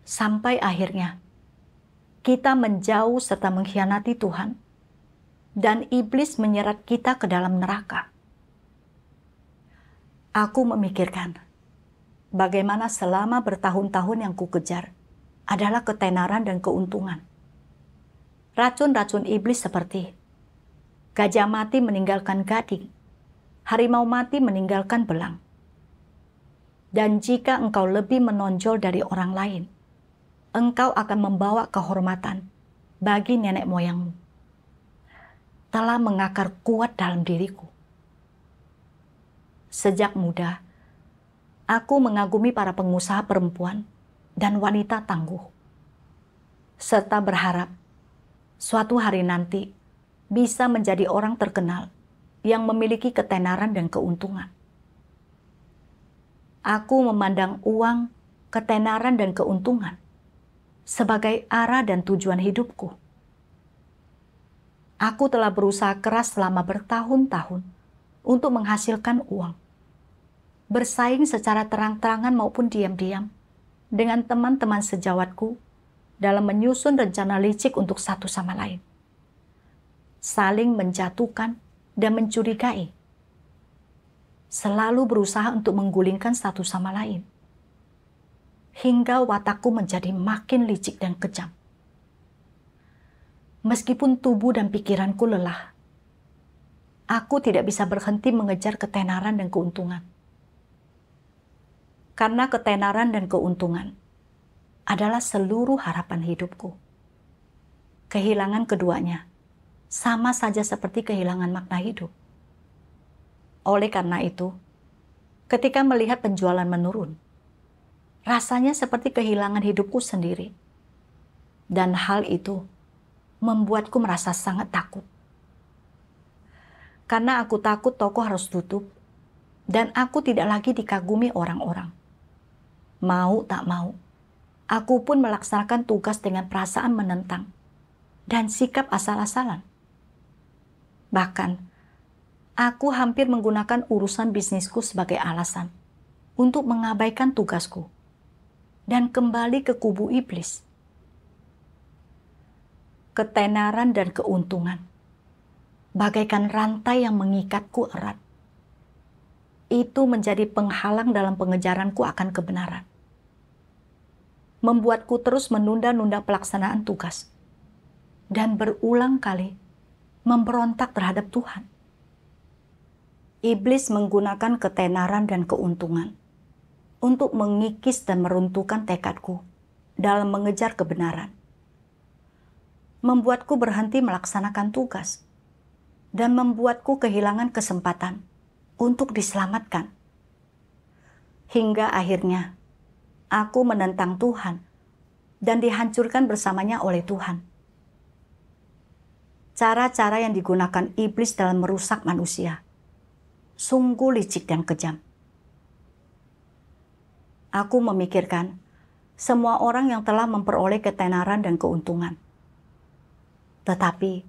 Sampai akhirnya, kita menjauh serta mengkhianati Tuhan, dan iblis menyeret kita ke dalam neraka. Aku memikirkan, bagaimana selama bertahun-tahun yang kukejar adalah ketenaran dan keuntungan. Racun-racun iblis seperti gajah mati meninggalkan gading, harimau mati meninggalkan belang. Dan jika engkau lebih menonjol dari orang lain, engkau akan membawa kehormatan bagi nenek moyangmu, telah mengakar kuat dalam diriku. Sejak muda, aku mengagumi para pengusaha perempuan dan wanita tangguh, serta berharap suatu hari nanti bisa menjadi orang terkenal yang memiliki ketenaran dan keuntungan. Aku memandang uang, ketenaran, dan keuntungan sebagai arah dan tujuan hidupku. Aku telah berusaha keras selama bertahun-tahun untuk menghasilkan uang, bersaing secara terang-terangan maupun diam-diam dengan teman-teman sejawatku dalam menyusun rencana licik untuk satu sama lain, saling menjatuhkan dan mencurigai. selalu berusaha untuk menggulingkan satu sama lain. Hingga watakku menjadi makin licik dan kejam. Meskipun tubuh dan pikiranku lelah, aku tidak bisa berhenti mengejar ketenaran dan keuntungan. Karena ketenaran dan keuntungan adalah seluruh harapan hidupku. Kehilangan keduanya sama saja seperti kehilangan makna hidup. Oleh karena itu, ketika melihat penjualan menurun, rasanya seperti kehilangan hidupku sendiri. Dan hal itu membuatku merasa sangat takut. Karena aku takut toko harus tutup dan aku tidak lagi dikagumi orang-orang. Mau tak mau, aku pun melaksanakan tugas dengan perasaan menentang dan sikap asal-asalan. Bahkan, aku hampir menggunakan urusan bisnisku sebagai alasan untuk mengabaikan tugasku dan kembali ke kubu iblis. Ketenaran dan keuntungan bagaikan rantai yang mengikatku erat. Itu menjadi penghalang dalam pengejaranku akan kebenaran. Membuatku terus menunda-nunda pelaksanaan tugas dan berulang kali memberontak terhadap Tuhan. Iblis menggunakan ketenaran dan keuntungan untuk mengikis dan meruntuhkan tekadku dalam mengejar kebenaran. Membuatku berhenti melaksanakan tugas dan membuatku kehilangan kesempatan untuk diselamatkan. Hingga akhirnya aku menentang Tuhan dan dihancurkan bersamanya oleh Tuhan. Cara-cara yang digunakan iblis dalam merusak manusia sungguh licik dan kejam. Aku memikirkan semua orang yang telah memperoleh ketenaran dan keuntungan, tetapi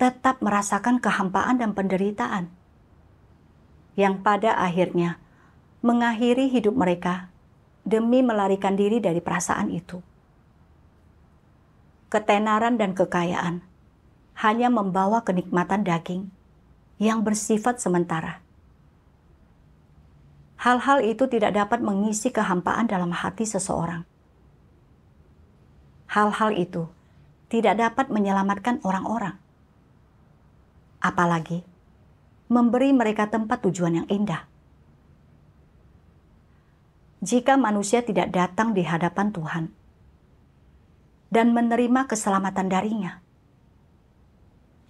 tetap merasakan kehampaan dan penderitaan, yang pada akhirnya mengakhiri hidup mereka demi melarikan diri dari perasaan itu. Ketenaran dan kekayaan hanya membawa kenikmatan daging yang bersifat sementara. Hal-hal itu tidak dapat mengisi kehampaan dalam hati seseorang. Hal-hal itu tidak dapat menyelamatkan orang-orang, apalagi memberi mereka tempat tujuan yang indah. Jika manusia tidak datang di hadapan Tuhan dan menerima keselamatan darinya,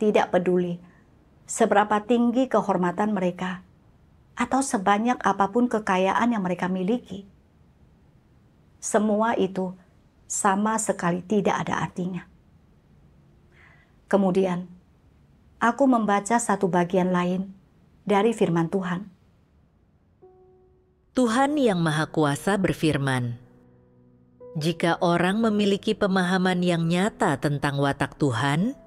tidak peduli seberapa tinggi kehormatan mereka atau sebanyak apapun kekayaan yang mereka miliki, semua itu sama sekali tidak ada artinya. Kemudian, aku membaca satu bagian lain dari firman Tuhan. Tuhan Yang Maha Kuasa berfirman, "Jika orang memiliki pemahaman yang nyata tentang watak Tuhan,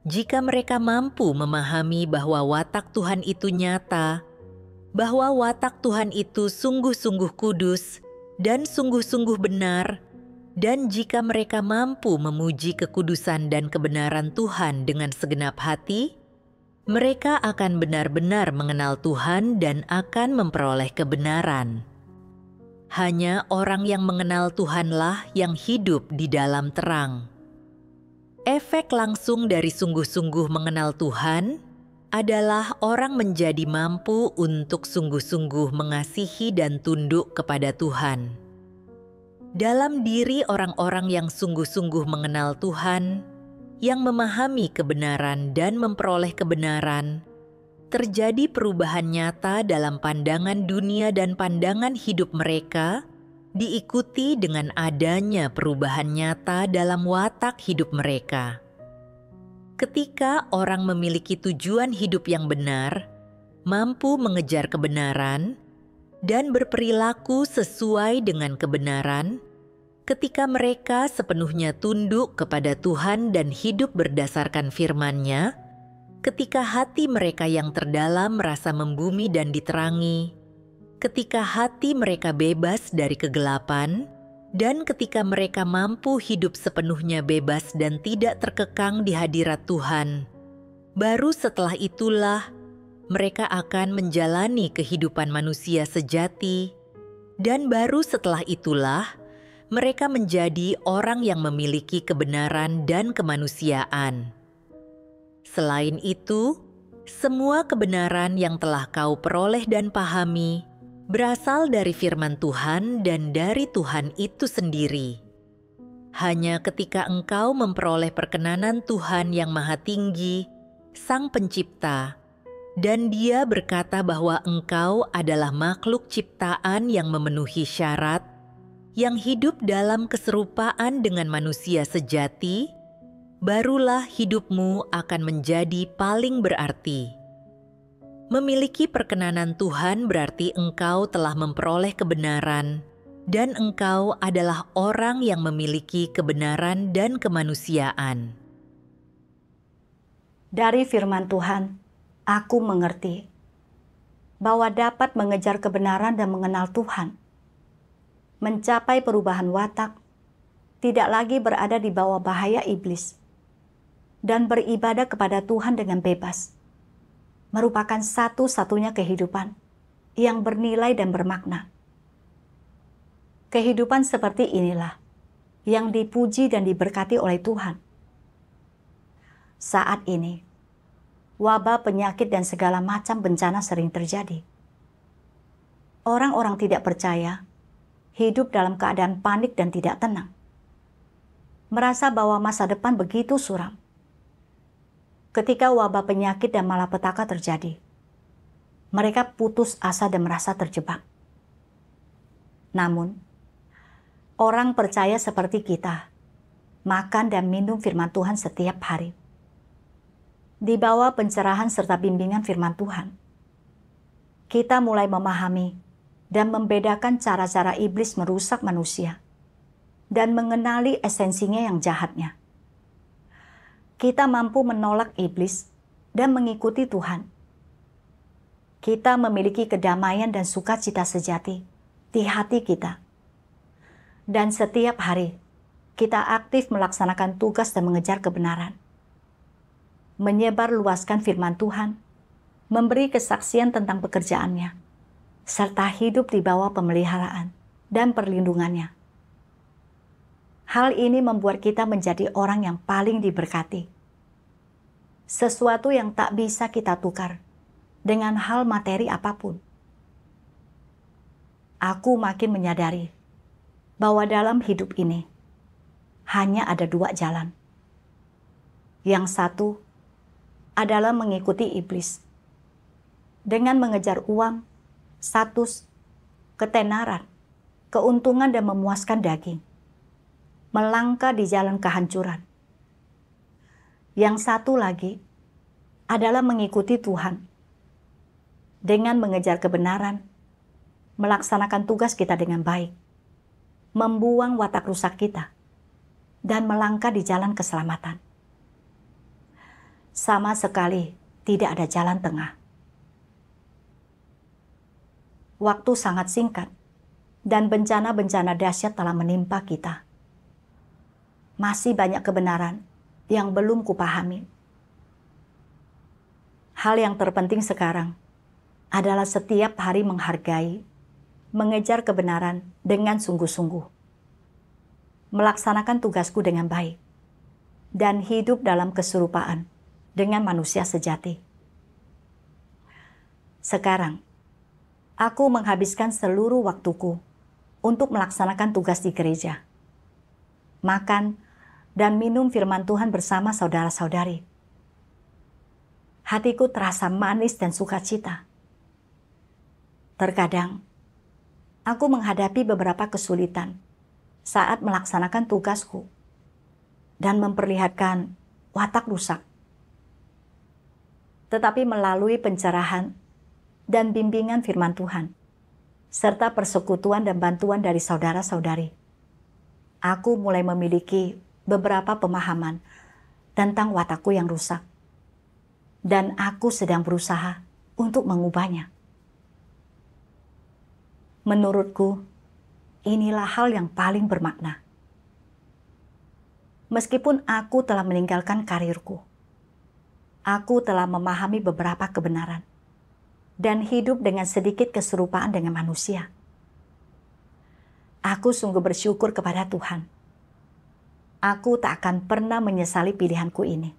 jika mereka mampu memahami bahwa watak Tuhan itu nyata, bahwa watak Tuhan itu sungguh-sungguh kudus dan sungguh-sungguh benar, dan jika mereka mampu memuji kekudusan dan kebenaran Tuhan dengan segenap hati, mereka akan benar-benar mengenal Tuhan dan akan memperoleh kebenaran. Hanya orang yang mengenal Tuhanlah yang hidup di dalam terang." Efek langsung dari sungguh-sungguh mengenal Tuhan adalah orang menjadi mampu untuk sungguh-sungguh mengasihi dan tunduk kepada Tuhan. Dalam diri orang-orang yang sungguh-sungguh mengenal Tuhan, yang memahami kebenaran dan memperoleh kebenaran, terjadi perubahan nyata dalam pandangan dunia dan pandangan hidup mereka, diikuti dengan adanya perubahan nyata dalam watak hidup mereka. Ketika orang memiliki tujuan hidup yang benar, mampu mengejar kebenaran, dan berperilaku sesuai dengan kebenaran, ketika mereka sepenuhnya tunduk kepada Tuhan dan hidup berdasarkan firman-Nya, ketika hati mereka yang terdalam merasa membumi dan diterangi, ketika hati mereka bebas dari kegelapan, dan ketika mereka mampu hidup sepenuhnya bebas dan tidak terkekang di hadirat Tuhan, baru setelah itulah mereka akan menjalani kehidupan manusia sejati, dan baru setelah itulah mereka menjadi orang yang memiliki kebenaran dan kemanusiaan. Selain itu, semua kebenaran yang telah kau peroleh dan pahami berasal dari firman Tuhan dan dari Tuhan itu sendiri. Hanya ketika engkau memperoleh perkenanan Tuhan yang Maha Tinggi, Sang Pencipta, dan Dia berkata bahwa engkau adalah makhluk ciptaan yang memenuhi syarat, yang hidup dalam keserupaan dengan manusia sejati, barulah hidupmu akan menjadi paling berarti. Memiliki perkenanan Tuhan berarti engkau telah memperoleh kebenaran, dan engkau adalah orang yang memiliki kebenaran dan kemanusiaan. Dari firman Tuhan, aku mengerti bahwa dapat mengejar kebenaran dan mengenal Tuhan, mencapai perubahan watak, tidak lagi berada di bawah bahaya iblis, dan beribadah kepada Tuhan dengan bebas, merupakan satu-satunya kehidupan yang bernilai dan bermakna. Kehidupan seperti inilah yang dipuji dan diberkati oleh Tuhan. Saat ini, wabah, penyakit, dan segala macam bencana sering terjadi. Orang-orang tidak percaya hidup dalam keadaan panik dan tidak tenang, merasa bahwa masa depan begitu suram. Ketika wabah, penyakit, dan malapetaka terjadi, mereka putus asa dan merasa terjebak. Namun, orang percaya seperti kita, makan dan minum firman Tuhan setiap hari. Di bawah pencerahan serta bimbingan firman Tuhan, kita mulai memahami dan membedakan cara-cara iblis merusak manusia dan mengenali esensinya yang jahatnya. Kita mampu menolak iblis dan mengikuti Tuhan. Kita memiliki kedamaian dan sukacita sejati di hati kita. Dan setiap hari, kita aktif melaksanakan tugas dan mengejar kebenaran. Menyebar luaskan firman Tuhan, memberi kesaksian tentang pekerjaannya, serta hidup di bawah pemeliharaan dan perlindungannya. Hal ini membuat kita menjadi orang yang paling diberkati. Sesuatu yang tak bisa kita tukar dengan hal materi apapun. Aku makin menyadari bahwa dalam hidup ini hanya ada dua jalan. Yang satu adalah mengikuti iblis dengan mengejar uang, status, ketenaran, keuntungan, dan memuaskan daging, melangkah di jalan kehancuran. Yang satu lagi adalah mengikuti Tuhan dengan mengejar kebenaran, melaksanakan tugas kita dengan baik, membuang watak rusak kita, dan melangkah di jalan keselamatan. Sama sekali tidak ada jalan tengah. Waktu sangat singkat, dan bencana-bencana dahsyat telah menimpa kita. Masih banyak kebenaran yang belum kupahami. Hal yang terpenting sekarang adalah setiap hari menghargai, mengejar kebenaran dengan sungguh-sungguh, melaksanakan tugasku dengan baik, dan hidup dalam keserupaan dengan manusia sejati. Sekarang, aku menghabiskan seluruh waktuku untuk melaksanakan tugas di gereja, makan dan minum firman Tuhan bersama saudara-saudari. Hatiku terasa manis dan sukacita. Terkadang, aku menghadapi beberapa kesulitan saat melaksanakan tugasku dan memperlihatkan watak rusak. Tetapi melalui pencerahan dan bimbingan firman Tuhan, serta persekutuan dan bantuan dari saudara-saudari, aku mulai memiliki beberapa pemahaman tentang watakku yang rusak. Dan aku sedang berusaha untuk mengubahnya. Menurutku, inilah hal yang paling bermakna. Meskipun aku telah meninggalkan karirku, aku telah memahami beberapa kebenaran dan hidup dengan sedikit keserupaan dengan manusia. Aku sungguh bersyukur kepada Tuhan. Aku tak akan pernah menyesali pilihanku ini.